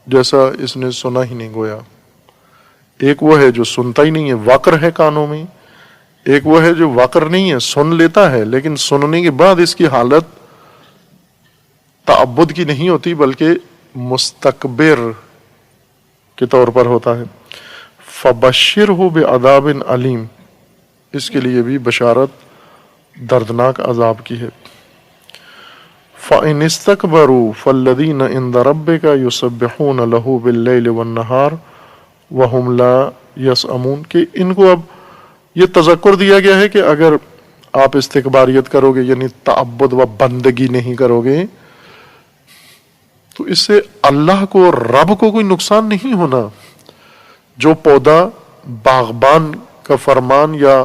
جیسا اس نے سنا ہی نہیں گویا۔ ایک وہ ہے جو سنتا ہی نہیں ہے، وقر ہے کانوں میں، ایک وہ ہے جو وقر نہیں ہے، سن لیتا ہے لیکن سننے کے بعد اس کی حالت تعبد کی نہیں ہوتی بلکہ مستکبر کے طور پر ہوتا ہے۔ فبشرہ بعذاب علیم، اس کے لیے بھی بشارت دردناک عذاب کی ہے۔ فَإِنِ اسْتَكْبَرُوا فَالَّذِينَ عِندَ رَبِّكَ يُسَبِّحُونَ لَهُ بِاللَّيْلِ وَالنَّهَارِ وَهُمْ لَا يَسْأَمُونَ، کہ ان کو اب یہ تذکر دیا گیا ہے کہ اگر آپ استکباریت کرو گے، یعنی تعبد و بندگی نہیں کرو گے، تو اس سے اللہ کو، رب کو کوئی نقصان نہیں ہونا۔ جو پودا باغبان کا فرمان یا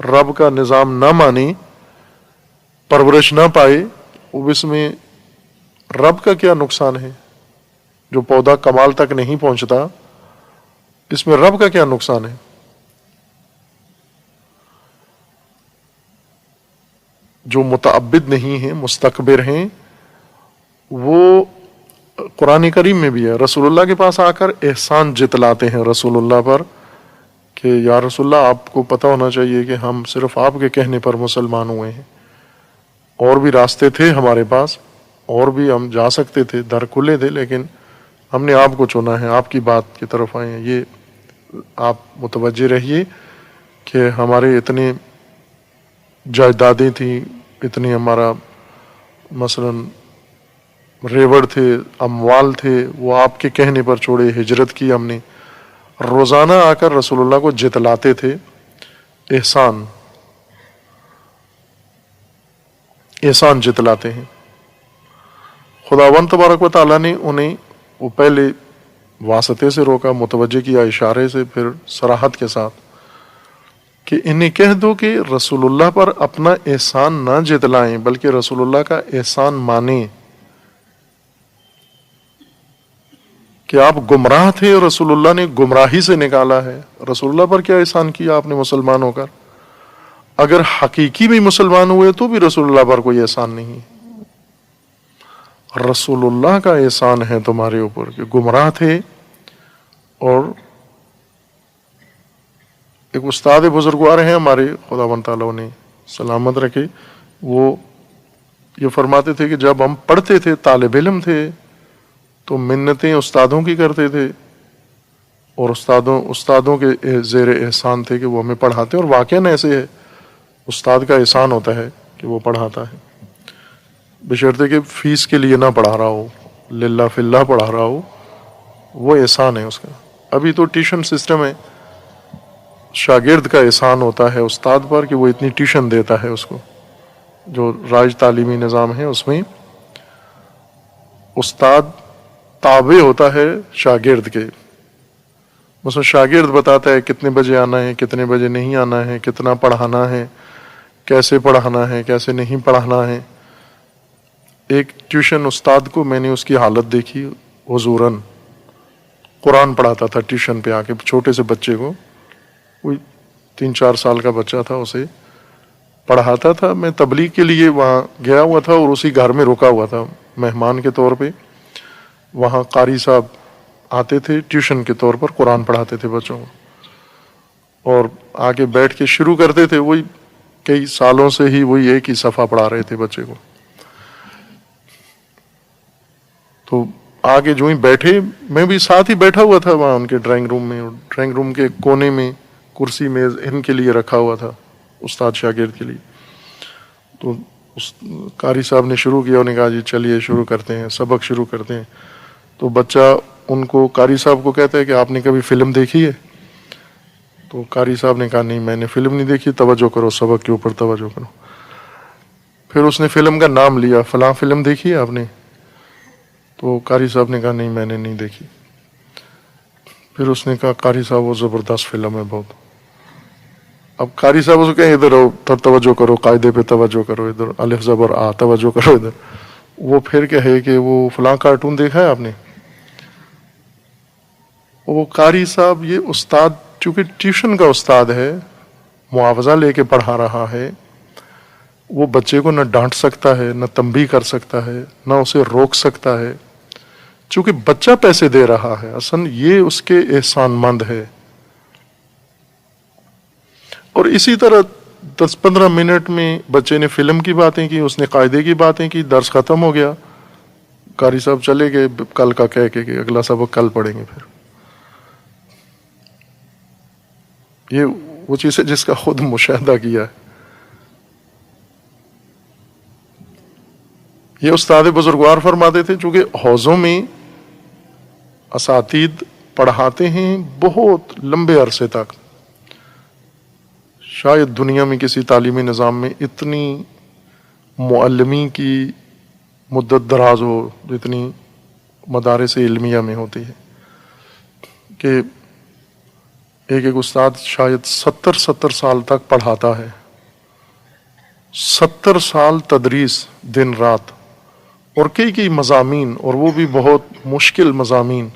رب کا نظام نہ مانے، پرورش نہ پائے، اب اس میں رب کا کیا نقصان ہے؟ جو پودا کمال تک نہیں پہنچتا، اس میں رب کا کیا نقصان ہے؟ جو متعبد نہیں ہیں، مستکبر ہیں، وہ قرآن کریم میں بھی ہے، رسول اللہ کے پاس آ کر احسان جتلاتے ہیں رسول اللہ پر کہ یا رسول اللہ، آپ کو پتہ ہونا چاہیے کہ ہم صرف آپ کے کہنے پر مسلمان ہوئے ہیں، اور بھی راستے تھے ہمارے پاس، اور بھی ہم جا سکتے تھے، در کھلے تھے، لیکن ہم نے آپ کو چنا ہے، آپ کی بات کی طرف آئے ہیں۔ یہ آپ متوجہ رہیے کہ ہمارے اتنے جائیدادیں تھیں، اتنی ہمارا مثلا ریوڑ تھے، اموال تھے، وہ آپ کے کہنے پر چھوڑے، ہجرت کی ہم نے۔ روزانہ آ کر رسول اللہ کو جتلاتے تھے، احسان جتلاتے ہیں۔ خداوند تبارک و تعالیٰ نے انہیں وہ پہلے واسطے سے روکا، متوجہ کیا اشارے سے، پھر صراحت کے ساتھ کہ انہیں کہہ دو کہ رسول اللہ پر اپنا احسان نہ جتلائیں بلکہ رسول اللہ کا احسان مانیں، کہ آپ گمراہ تھے اور رسول اللہ نے گمراہی سے نکالا ہے۔ رسول اللہ پر کیا احسان کیا آپ نے مسلمان ہو کر؟ اگر حقیقی میں مسلمان ہوئے تو بھی رسول اللہ پر کوئی احسان نہیں۔ رسول اللہ کا احسان ہے تمہارے اوپر کہ گمراہ تھے، اور ایک استاد بزرگوار ہیں ہمارے، خداوند تعالیٰ نے سلامت رکھے، وہ یہ فرماتے تھے کہ جب ہم پڑھتے تھے، طالب علم تھے، تو منتیں استادوں کی کرتے تھے، اور استادوں کے زیر احسان تھے کہ وہ ہمیں پڑھاتے، اور واقعاً ایسے ہے، استاد کا احسان ہوتا ہے کہ وہ پڑھاتا ہے، بشرطے کہ فیس کے لیے نہ پڑھا رہا ہو، للہ فی اللہ پڑھا رہا ہو، وہ احسان ہے اس کا۔ ابھی تو ٹیوشن سسٹم ہے، شاگرد کا احسان ہوتا ہے استاد پر کہ وہ اتنی ٹیوشن دیتا ہے اس کو۔ جو راج تعلیمی نظام ہے اس میں استاد تابع ہوتا ہے شاگرد کے، مثلا شاگرد بتاتا ہے کتنے بجے آنا ہے، کتنے بجے نہیں آنا ہے، کتنا پڑھانا ہے، کیسے پڑھانا ہے، کیسے نہیں پڑھانا ہے۔ ایک ٹیوشن استاد کو میں نے اس کی حالت دیکھی، حضوراً قرآن پڑھاتا تھا ٹیوشن پہ آ کے چھوٹے سے بچے کو، کوئی 3-4 سال کا بچہ تھا، اسے پڑھاتا تھا۔ میں تبلیغ کے لیے وہاں گیا ہوا تھا اور اسی گھر میں رکا ہوا تھا مہمان کے طور پہ۔ وہاں قاری صاحب آتے تھے ٹیوشن کے طور پر، قرآن پڑھاتے تھے بچوں کو، اور آگے بیٹھ کے شروع کرتے تھے، وہی کئی سالوں سے ہی وہی ایک ہی صفحہ پڑھا رہے تھے بچے کو۔ تو آگے جو ہی بیٹھے، میں بھی ساتھ ہی بیٹھا ہوا تھا وہاں ان کے ڈرائنگ روم میں، اور ڈرائنگ روم کے کونے میں کرسی میز ان کے لیے رکھا ہوا تھا، استاد شاگرد کے لیے۔ تو اس قاری صاحب نے شروع کیا، انہوں نے کہا جی چلیے شروع کرتے ہیں، سبق شروع کرتے ہیں. تو بچہ ان کو قاری صاحب کو کہتا ہے کہ آپ نے کبھی فلم دیکھی ہے؟ تو قاری صاحب نے کہا نہیں میں نے فلم نہیں دیکھی، توجہ کرو سبق کے اوپر توجہ کرو. پھر اس نے فلم کا نام لیا، فلاں فلم دیکھی ہے آپ نے؟ تو قاری صاحب نے کہا نہیں میں نے نہیں دیکھی. پھر اس نے کہا قاری صاحب وہ زبردست فلم ہے بہت. اب قاری صاحب اس کو کہیں ادھر آؤ، توجہ کرو، قاعدے پہ توجہ کرو، ادھر الف زبر آ، توجہ کرو ادھر. وہ پھر کہے کہ وہ فلاں کارٹون دیکھا ہے آپ نے؟ وہ قاری صاحب یہ استاد چونکہ ٹیوشن کا استاد ہے، معاوضہ لے کے پڑھا رہا ہے، وہ بچے کو نہ ڈانٹ سکتا ہے، نہ تنبیہ کر سکتا ہے، نہ اسے روک سکتا ہے، چونکہ بچہ پیسے دے رہا ہے. اصل یہ اس کے احسان مند ہے. اور اسی طرح 10-15 منٹ میں بچے نے فلم کی باتیں کی، اس نے قاعدے کی باتیں کی، درس ختم ہو گیا. قاری صاحب چلے گئے کل کا کہہ کے کہ اگلا سبق کل پڑھیں گے. پھر یہ وہ چیز ہے جس کا خود مشاہدہ کیا ہے. یہ استاد بزرگوار فرماتے تھے چونکہ حوضوں میں اساتید پڑھاتے ہیں بہت لمبے عرصے تک. شاید دنیا میں کسی تعلیمی نظام میں اتنی معلمی کی مدت دراز ہو جتنی مدارس علمیہ میں ہوتی ہے، کہ ایک ایک استاد شاید 70 سال تک پڑھاتا ہے. 70 سال تدریس دن رات، اور کئی مضامین، اور وہ بھی بہت مشکل مضامین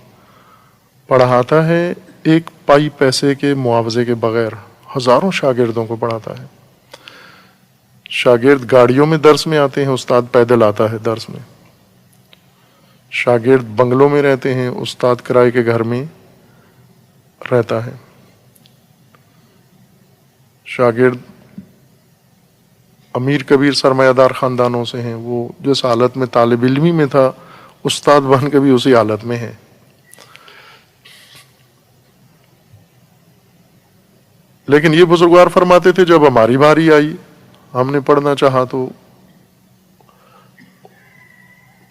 پڑھاتا ہے ایک پائی پیسے کے معاوضے کے بغیر. ہزاروں شاگردوں کو پڑھاتا ہے. شاگرد گاڑیوں میں درس میں آتے ہیں، استاد پیدل آتا ہے درس میں. شاگرد بنگلوں میں رہتے ہیں، استاد کرائے کے گھر میں رہتا ہے. شاگرد امیر کبیر سرمایہ دار خاندانوں سے ہیں، وہ جس حالت میں طالب علمی میں تھا استاد بن کے بھی اسی حالت میں ہے. لیکن یہ بزرگوار فرماتے تھے جب ہماری باری آئی، ہم نے پڑھنا چاہا تو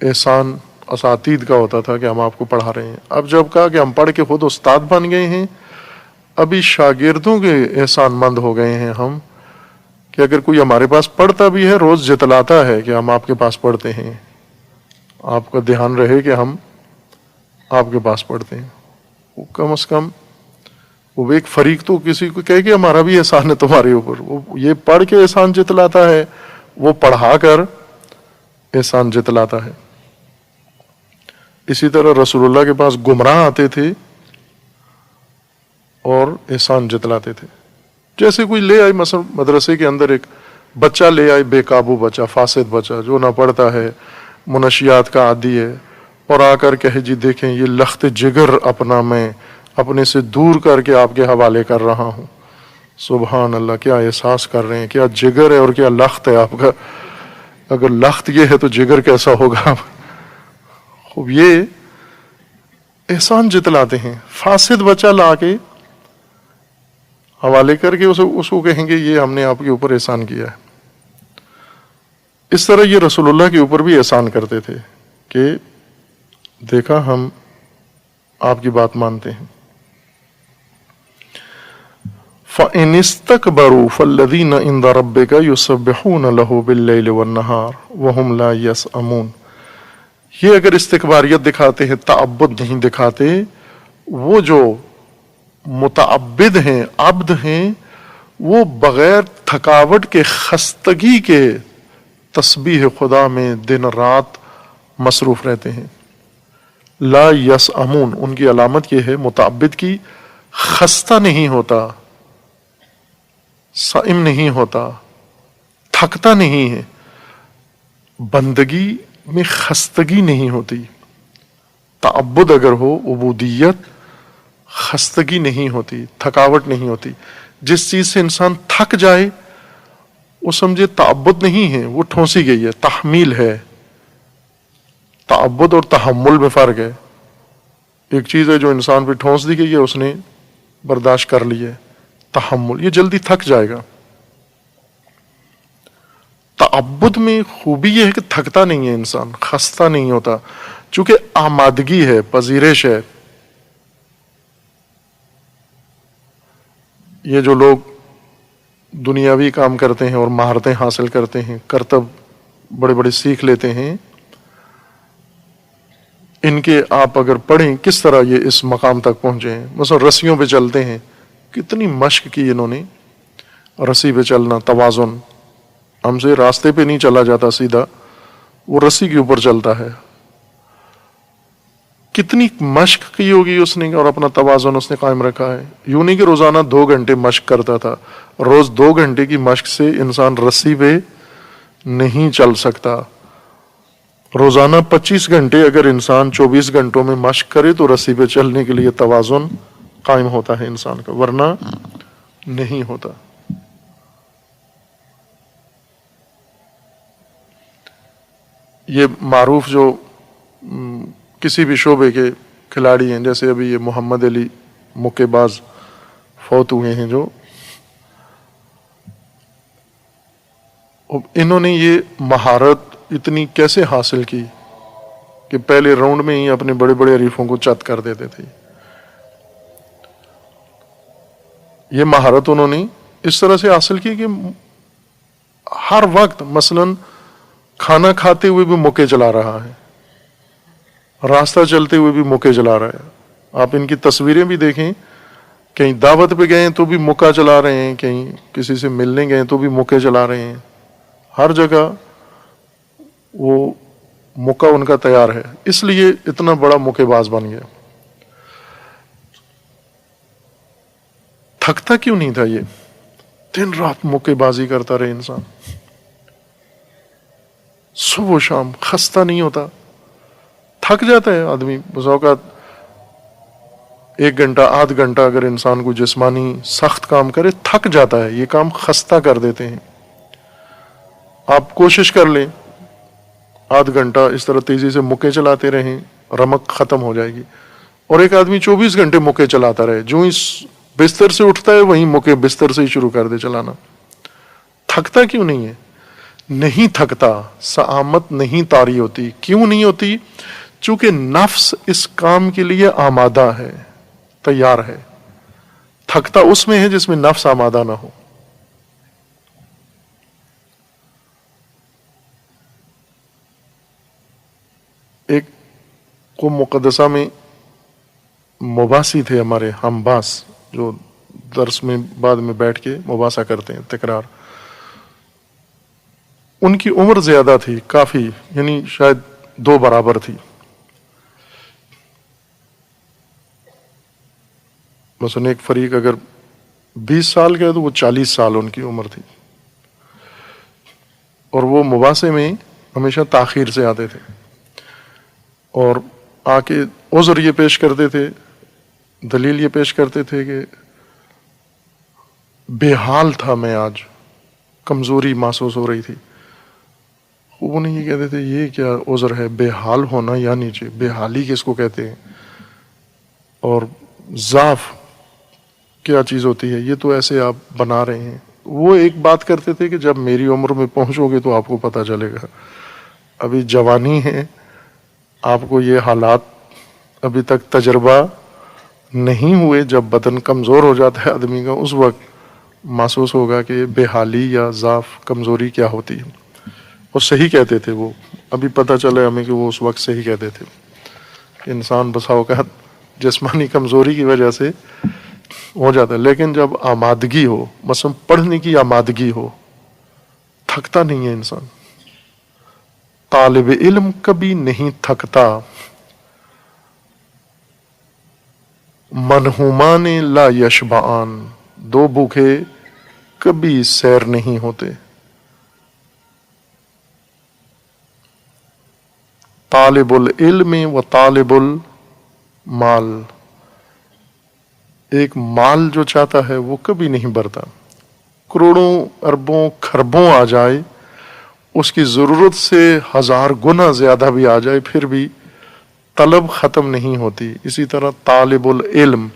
احسان اساتید کا ہوتا تھا کہ ہم آپ کو پڑھا رہے ہیں. اب جب کہا کہ ہم پڑھ کے خود استاد بن گئے ہیں، ابھی شاگردوں کے احسان مند ہو گئے ہیں ہم، کہ اگر کوئی ہمارے پاس پڑھتا بھی ہے روز جتلاتا ہے کہ ہم آپ کے پاس پڑھتے ہیں، آپ کا دھیان رہے کہ ہم آپ کے پاس پڑھتے ہیں. وہ کم از کم وہ ایک فریق تو کسی کو کہے کہ ہمارا بھی احسان ہے تمہارے اوپر. وہ یہ پڑھ کے احسان جتلاتا ہے، وہ پڑھا کر احسان جتلاتا ہے. اسی طرح رسول اللہ کے پاس گمراہ آتے تھے اور احسان جتلاتے تھے. جیسے کوئی لے آئے، مثلا مدرسے کے اندر ایک بچہ لے آئے، بے قابو بچہ، فاسد بچہ جو نہ پڑھتا ہے، منشیات کا عادی ہے، اور آ کر کہے جی دیکھیں یہ لخت جگر اپنا میں اپنے سے دور کر کے آپ کے حوالے کر رہا ہوں. سبحان اللہ، کیا احساس کر رہے ہیں، کیا جگر ہے اور کیا لخت ہے آپ کا. اگر لخت یہ ہے تو جگر کیسا ہوگا. خوب یہ احسان جتلاتے ہیں. فاسد بچہ لا کے حوالے کر کے اس کو کہیں گے یہ ہم نے آپ کے اوپر احسان کیا ہے. اس طرح یہ رسول اللہ کے اوپر بھی احسان کرتے تھے کہ دیکھا ہم آپ کی بات مانتے ہیں. فَإِنِ اسْتَكْبَرُوا فَالَّذِينَ عِندَ رَبِّكَ يُسَبِّحُونَ لَهُ بِاللَّيْلِ وَالنَّهَارِ وَهُمْ لَا يَسْأَمُونَ. یہ اگر استکباریت دکھاتے ہیں، تعبد نہیں دکھاتے، وہ جو متعبد ہیں، عبد ہیں، وہ بغیر تھکاوٹ کے، خستگی کے تسبیح خدا میں دن رات مصروف رہتے ہیں. لا یسأمون، ان کی علامت یہ ہے متعبد کی، خستہ نہیں ہوتا، صائم نہیں ہوتا، تھکتا نہیں ہے. بندگی میں خستگی نہیں ہوتی. تعبد اگر ہو، عبودیت، خستگی نہیں ہوتی، تھکاوٹ نہیں ہوتی. جس چیز سے انسان تھک جائے وہ سمجھے تعبد نہیں ہے، وہ ٹھونسی گئی ہے، تحمیل ہے. تعبد اور تحمل میں فرق ہے. ایک چیز ہے جو انسان پہ ٹھونس دی گئی ہے، اس نے برداشت کر لی ہے. تحمل یہ جلدی تھک جائے گا. تعبد میں خوبی یہ ہے کہ تھکتا نہیں ہے انسان، خستہ نہیں ہوتا، چونکہ آمادگی ہے، پذیرش ہے. یہ جو لوگ دنیاوی کام کرتے ہیں اور مہارتیں حاصل کرتے ہیں، کرتب بڑے بڑے سیکھ لیتے ہیں، ان کے آپ اگر پڑھیں کس طرح یہ اس مقام تک پہنچے ہیں. مثلا رسیوں پہ چلتے ہیں، کتنی مشق کی انہوں نے، رسی پہ چلنا، توازن. ہم سے راستے پہ نہیں چلا جاتا سیدھا، وہ رسی کے اوپر چلتا ہے. کتنی مشق کی ہوگی اس نے، اور اپنا توازن اس نے قائم رکھا ہے. یوں نہیں کہ روزانہ 2 گھنٹے مشق کرتا تھا، روز 2 گھنٹے کی مشق سے انسان رسی پہ نہیں چل سکتا. روزانہ 25 گھنٹے اگر انسان 24 گھنٹوں میں مشق کرے تو رسی پہ چلنے کے لیے توازن قائم ہوتا ہے انسان کا، ورنہ نہیں ہوتا. یہ معروف جو کسی بھی شعبے کے کھلاڑی ہیں، جیسے ابھی یہ محمد علی مکے باز فوت ہوئے ہیں، جو انہوں نے یہ مہارت اتنی کیسے حاصل کی کہ پہلے راؤنڈ میں ہی اپنے بڑے بڑے حریفوں کو چت کر دیتے تھے. یہ مہارت انہوں نے اس طرح سے حاصل کی کہ ہر وقت مثلا کھانا کھاتے ہوئے بھی مکے چلا رہا ہے، راستہ چلتے ہوئے بھی مکے چلا رہا ہے. آپ ان کی تصویریں بھی دیکھیں، کہیں دعوت پہ گئے تو بھی مکہ چلا رہے ہیں، کہیں کسی سے ملنے گئے تو بھی مکے چلا رہے ہیں. ہر جگہ وہ مکہ ان کا تیار ہے، اس لیے اتنا بڑا مکے باز بن گیا. تھکتا کیوں نہیں تھا یہ؟ دن رات مکے بازی کرتا رہے انسان، صبح و شام خستہ نہیں ہوتا. تھک جاتا ہے آدمی بس اوقات، 1 گھنٹہ 1/2 گھنٹہ اگر انسان کو جسمانی سخت کام کرے تھک جاتا ہے. یہ کام خستہ کر دیتے ہیں. آپ کوشش کر لیں 1/2 گھنٹہ اس طرح تیزی سے مکے چلاتے رہیں، رمق ختم ہو جائے گی. اور ایک آدمی 24 گھنٹے مکے چلاتا رہے، جو اس بستر سے اٹھتا ہے وہیں مکے بستر سے ہی شروع کر دے چلانا. تھکتا کیوں نہیں ہے؟ نہیں تھکتا، سعامت نہیں طاری ہوتی. کیوں نہیں ہوتی؟ چونکہ نفس اس کام کے لیے آمادہ ہے، تیار ہے. تھکتا اس میں ہے جس میں نفس آمادہ نہ ہو. ایک قوم مقدسہ میں مباحثی تھے ہمارے ہمباس، جو درس میں بعد میں بیٹھ کے مباحثہ کرتے ہیں، تکرار. ان کی عمر زیادہ تھی کافی، یعنی شاید 2 برابر تھی. مثلا ایک فریق اگر 20 سال کا ہے تو وہ 40 سال ان کی عمر تھی. اور وہ مباحثے میں ہمیشہ تاخیر سے آتے تھے، اور آ کے عذر یہ پیش کرتے تھے، دلیل یہ پیش کرتے تھے کہ بے حال تھا میں، آج کمزوری محسوس ہو رہی تھی. وہ نہیں یہ کہتے تھے یہ کیا عذر ہے، بے حال ہونا یا نیچے، بے حالی کس کو کہتے ہیں، اور ضعف کیا چیز ہوتی ہے، یہ تو ایسے آپ بنا رہے ہیں. وہ ایک بات کرتے تھے کہ جب میری عمر میں پہنچو گے تو آپ کو پتہ چلے گا، ابھی جوانی ہے، آپ کو یہ حالات ابھی تک تجربہ نہیں ہوئے. جب بدن کمزور ہو جاتا ہے آدمی کا، اس وقت محسوس ہوگا کہ بے حالی یا ضعف، کمزوری کیا ہوتی ہے. اور صحیح کہتے تھے وہ، ابھی پتہ چلے ہمیں کہ وہ اس وقت صحیح کہتے تھے. انسان بسا اوقات جسمانی کمزوری کی وجہ سے ہو جاتا ہے، لیکن جب آمادگی ہو، مثلا پڑھنے کی آمادگی ہو، تھکتا نہیں ہے انسان. طالب علم کبھی نہیں تھکتا. منہومان لا یشبعان، 2 بھوکے کبھی سیر نہیں ہوتے. طالب العلم و طالب المال، ایک مال جو چاہتا ہے وہ کبھی نہیں بھرتا. کروڑوں اربوں کھربوں آ جائے، اس کی ضرورت سے 1000 گنا زیادہ بھی آ جائے، پھر بھی طلب ختم نہیں ہوتی. اسی طرح طالب العلم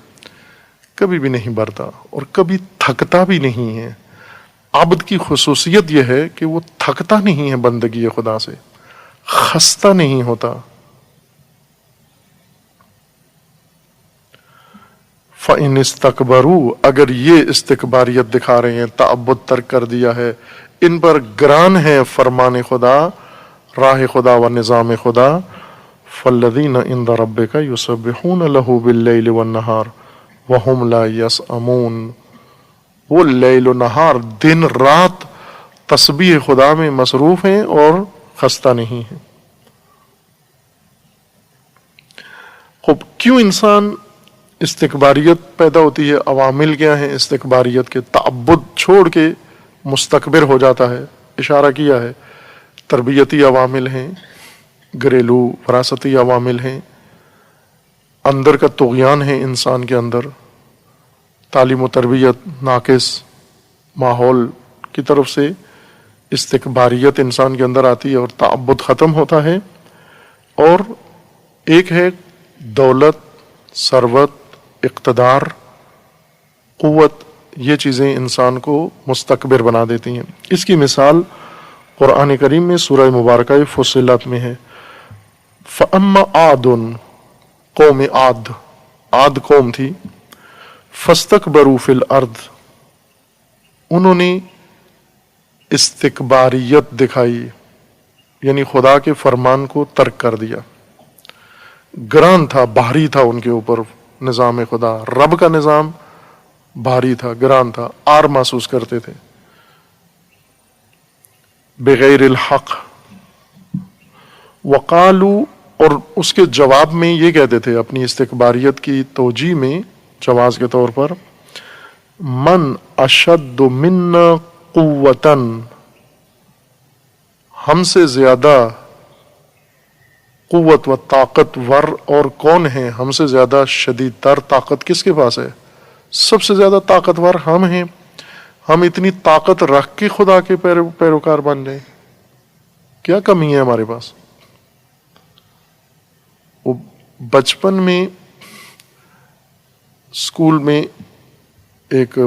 کبھی بھی نہیں بھرتا اور کبھی تھکتا بھی نہیں ہے. عبد کی خصوصیت یہ ہے کہ وہ تھکتا نہیں ہے بندگی خدا سے، خستہ نہیں ہوتا۔ فَإِنِ اسْتَكْبَرُوا، اگر یہ استکباریت دکھا رہے ہیں، تعبد ترک کر دیا ہے، ان پر گران ہے فرمان خدا، راہ خدا و نظام خدا، فَالَّذِينَ عِندَ رَبِّكَ يُسَبِّحُونَ لَهُ بِاللَّيْلِ وَالنَّهَارِ وَهُمْ لَا يَسْأَمُونَ، وہ لیل و نہار دن رات تسبیح خدا میں مصروف ہیں اور خستہ نہیں ہیں۔ خب کیوں انسان استکباریت پیدا ہوتی ہے؟ عوامل کیا ہیں استکباریت کے؟ تعبد چھوڑ کے مستکبر ہو جاتا ہے، اشارہ کیا ہے۔ تربیتی عوامل ہیں، گھریلو وراثتی عوامل ہیں، اندر کا طغیان ہے انسان کے اندر، تعلیم و تربیت ناقص، ماحول کی طرف سے استکباریت انسان کے اندر آتی ہے اور تعبد ختم ہوتا ہے۔ اور ایک ہے دولت، ثروت، اقتدار، قوت، یہ چیزیں انسان کو مستکبر بنا دیتی ہیں۔ اس کی مثال قرآن کریم میں سورہ مبارکہ فصلت میں ہے۔ فَأَمَّا عَادٌ، قوم عاد قوم تھی، فَاسْتَكْبَرُوا فِي الْأَرْضِ، انہوں نے استکباریت دکھائی، یعنی خدا کے فرمان کو ترک کر دیا۔ گران تھا، بھاری تھا ان کے اوپر نظام خدا، رب کا نظام بھاری تھا، گران تھا، آر محسوس کرتے تھے۔ بغیر الحق، وقالو، اور اس کے جواب میں یہ کہتے تھے اپنی استکباریت کی توجیہ میں، جواز کے طور پر، من اشد منا قوتاً، ہم سے زیادہ قوت و طاقتور اور کون ہے؟ ہم سے زیادہ شدید تر طاقت کس کے پاس ہے؟ سب سے زیادہ طاقتور ہم ہیں۔ ہم اتنی طاقت رکھ کے خدا کے پیروکار بن جائیں، کیا کمی ہے ہمارے پاس؟ وہ بچپن میں اسکول میں ایک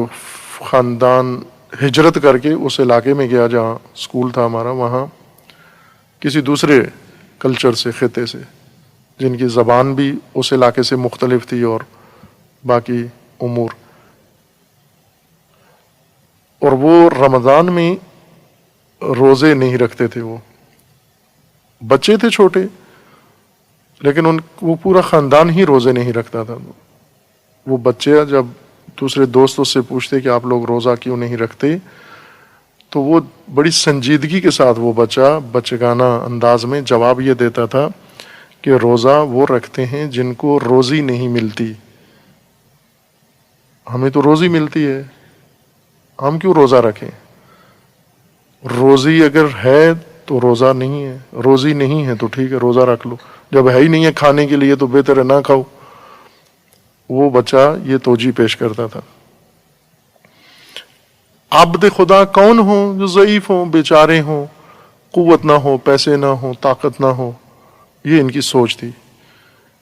خاندان ہجرت کر کے اس علاقے میں گیا جہاں اسکول تھا ہمارا، وہاں کسی دوسرے کلچر سے، خطے سے، جن کی زبان بھی اس علاقے سے مختلف تھی اور باقی امور، اور وہ رمضان میں روزے نہیں رکھتے تھے۔ وہ بچے تھے چھوٹے، لیکن وہ پورا خاندان ہی روزے نہیں رکھتا تھا۔ وہ بچے جب دوسرے دوست اس سے پوچھتے کہ آپ لوگ روزہ کیوں نہیں رکھتے، تو وہ بڑی سنجیدگی کے ساتھ وہ بچہ بچگانہ انداز میں جواب یہ دیتا تھا کہ روزہ وہ رکھتے ہیں جن کو روزی نہیں ملتی، ہمیں تو روزی ملتی ہے، ہم کیوں روزہ رکھیں؟ روزی اگر ہے تو روزہ نہیں ہے، روزی نہیں ہے تو ٹھیک ہے روزہ رکھ لو، جب ہے ہی نہیں ہے کھانے کے لیے تو بہتر ہے نہ کھاؤ۔ وہ بچہ یہ توجیہ پیش کرتا تھا۔ عبد خدا کون ہوں؟ جو ضعیف ہوں، بیچارے ہوں، قوت نہ ہو، پیسے نہ ہو، طاقت نہ ہو۔ یہ ان کی سوچ تھی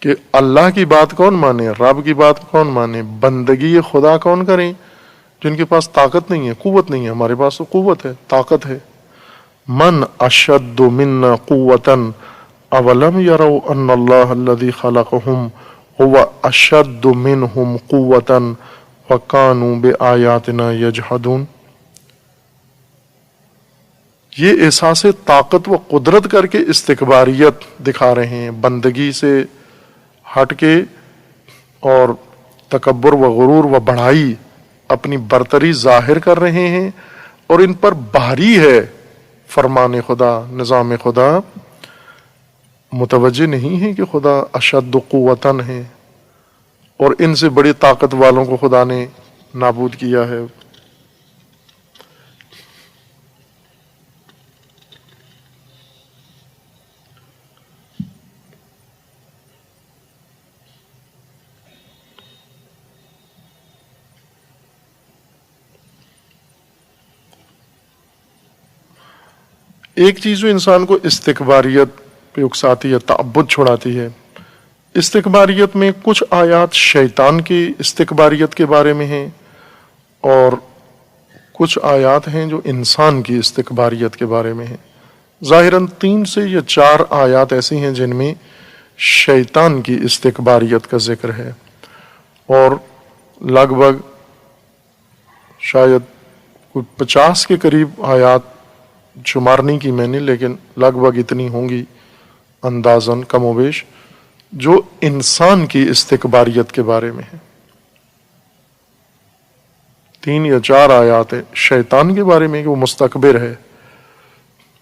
کہ اللہ کی بات کون مانے، رب کی بات کون مانے، بندگی خدا کون کریں جن کے پاس طاقت نہیں ہے، قوت نہیں ہے۔ ہمارے پاس تو قوت ہے، طاقت ہے۔ من اشد منا قوتاً اولم یروا ان اللہ الذی خلقهم هو اشد منهم قوتاً وکانوا بآیاتنا یجحدون۔ یہ احساس طاقت و قدرت کر کے استکباریت دکھا رہے ہیں، بندگی سے ہٹ کے، اور تکبر و غرور و بڑائی، اپنی برتری ظاہر کر رہے ہیں، اور ان پر بھاری ہے فرمان خدا، نظام خدا۔ متوجہ نہیں ہے کہ خدا اشد قوتاً ہے اور ان سے بڑی طاقت والوں کو خدا نے نابود کیا ہے۔ ایک چیز جو انسان کو استکباریت پہ اکساتی ہے، تعبد چھڑاتی ہے، استکباریت میں کچھ آیات شیطان کی استکباریت کے بارے میں ہیں، اور کچھ آیات ہیں جو انسان کی استکباریت کے بارے میں ہیں. ظاہراً 3 سے یا 4 آیات ایسی ہیں جن میں شیطان کی استکباریت کا ذکر ہے، اور لگ بھگ شاید کوئی 50 کے قریب آیات شمار نہیں کی میں نے، لیکن لگ بھگ اتنی ہوں گی اندازاً کم و بیش، جو انسان کی استکباریت کے بارے میں ہے. 3 یا 4 آیات ہے شیطان کے بارے میں کہ وہ مستکبر ہے،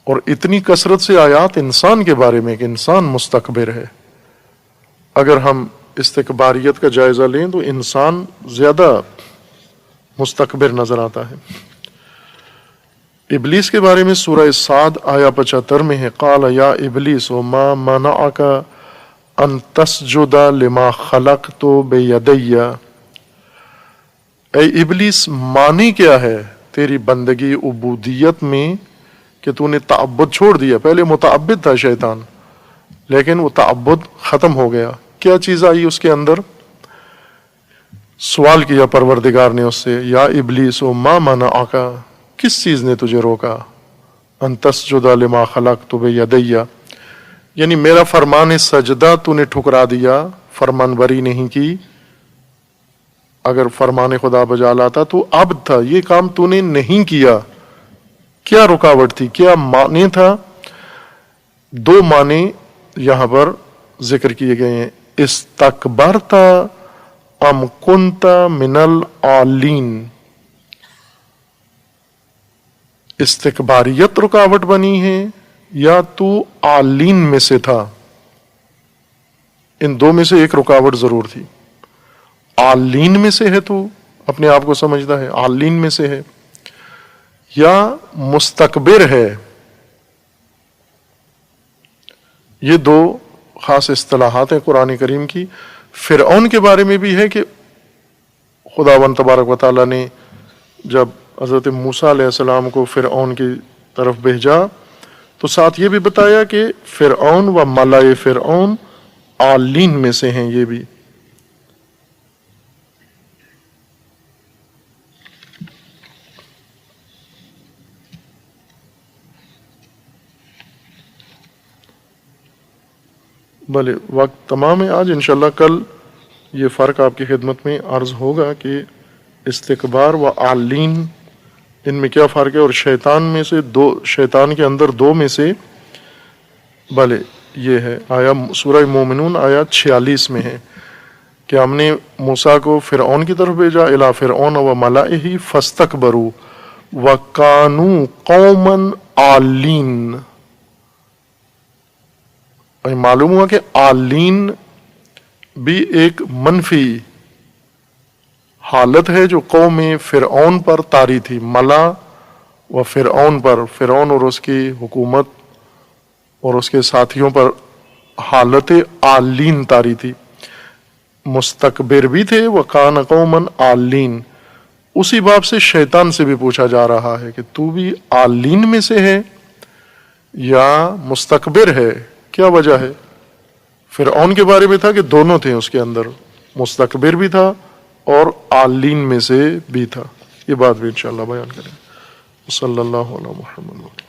اور اتنی کثرت سے آیات انسان کے بارے میں کہ انسان مستکبر ہے. اگر ہم استکباریت کا جائزہ لیں تو انسان زیادہ مستکبر نظر آتا ہے. ابلیس کے بارے میں سورہ صاد آیا 75 میں ہے، قال یا ابلیس ما منعک ان تسجد لما خلقت بیدی. اے ابلیس، مانی کیا ہے تیری بندگی عبودیت میں کہ تو نے تعبد چھوڑ دیا؟ پہلے متعبد تھا شیطان، لیکن وہ تعبد ختم ہو گیا. کیا چیز آئی اس کے اندر؟ سوال کیا پروردگار نے اس سے، یا ابلیس ما منعک، کس چیز نے تجھے روکا، ان تسجد لما خلقت بیدی، یعنی میرا فرمان سجدہ تو نے ٹھکرا دیا، فرمان بری نہیں کی. اگر فرمان خدا بجا لاتا تو اب تھا، یہ کام تو نے نہیں کیا. کیا رکاوٹ تھی، کیا معنی تھا؟ 2 معنی یہاں پر ذکر کیے گئے ہیں. استکبرت ام کنت من العالین، استکباریت رکاوٹ بنی ہے یا تو عالین میں سے تھا. ان 2 میں سے ایک رکاوٹ ضرور تھی. عالین میں سے ہے تو اپنے آپ کو سمجھتا ہے، عالین میں سے ہے، یا مستکبر ہے. یہ 2 خاص اصطلاحات ہیں قرآن کریم کی. فرعون کے بارے میں بھی ہے کہ خداوند تبارک و تعالیٰ نے جب حضرت موسیٰ علیہ السلام کو فرعون کی طرف بھیجا تو ساتھ یہ بھی بتایا کہ فرعون و ملائے فرعون عالین میں سے ہیں. یہ بھی بھلے وقت تمام ہے آج، انشاءاللہ کل یہ فرق آپ کی خدمت میں عرض ہوگا کہ استکبار و عالین ان میں کیا فرق ہے، اور شیطان میں سے 2، شیطان کے اندر 2 میں سے بھلے یہ ہے. آیا سورہ مومنون آیا 46 میں ہے کہ ہم نے موسیٰ کو فرعون کی طرف بھیجا، الی فرعون و ملائہ فاستکبروا وکانوا قوما عالین. معلوم ہوا کہ عالین بھی ایک منفی حالت ہے جو قوم فرعون پر طاری تھی. ملا و فرعون پر، فرعون اور اس کی حکومت اور اس کے ساتھیوں پر حالت عالین طاری تھی. مستکبر بھی تھے، وَكَانَ قَوْمًا عَالِينَ. اسی باب سے شیطان سے بھی پوچھا جا رہا ہے کہ تو بھی عالین میں سے ہے یا مستکبر ہے؟ کیا وجہ ہے؟ فرعون کے بارے میں تھا کہ دونوں تھے اس کے اندر، مستکبر بھی تھا اور عالین میں سے بھی تھا. یہ بات بھی انشاءاللہ بیان کریں. صلی اللہ علیہ محمد.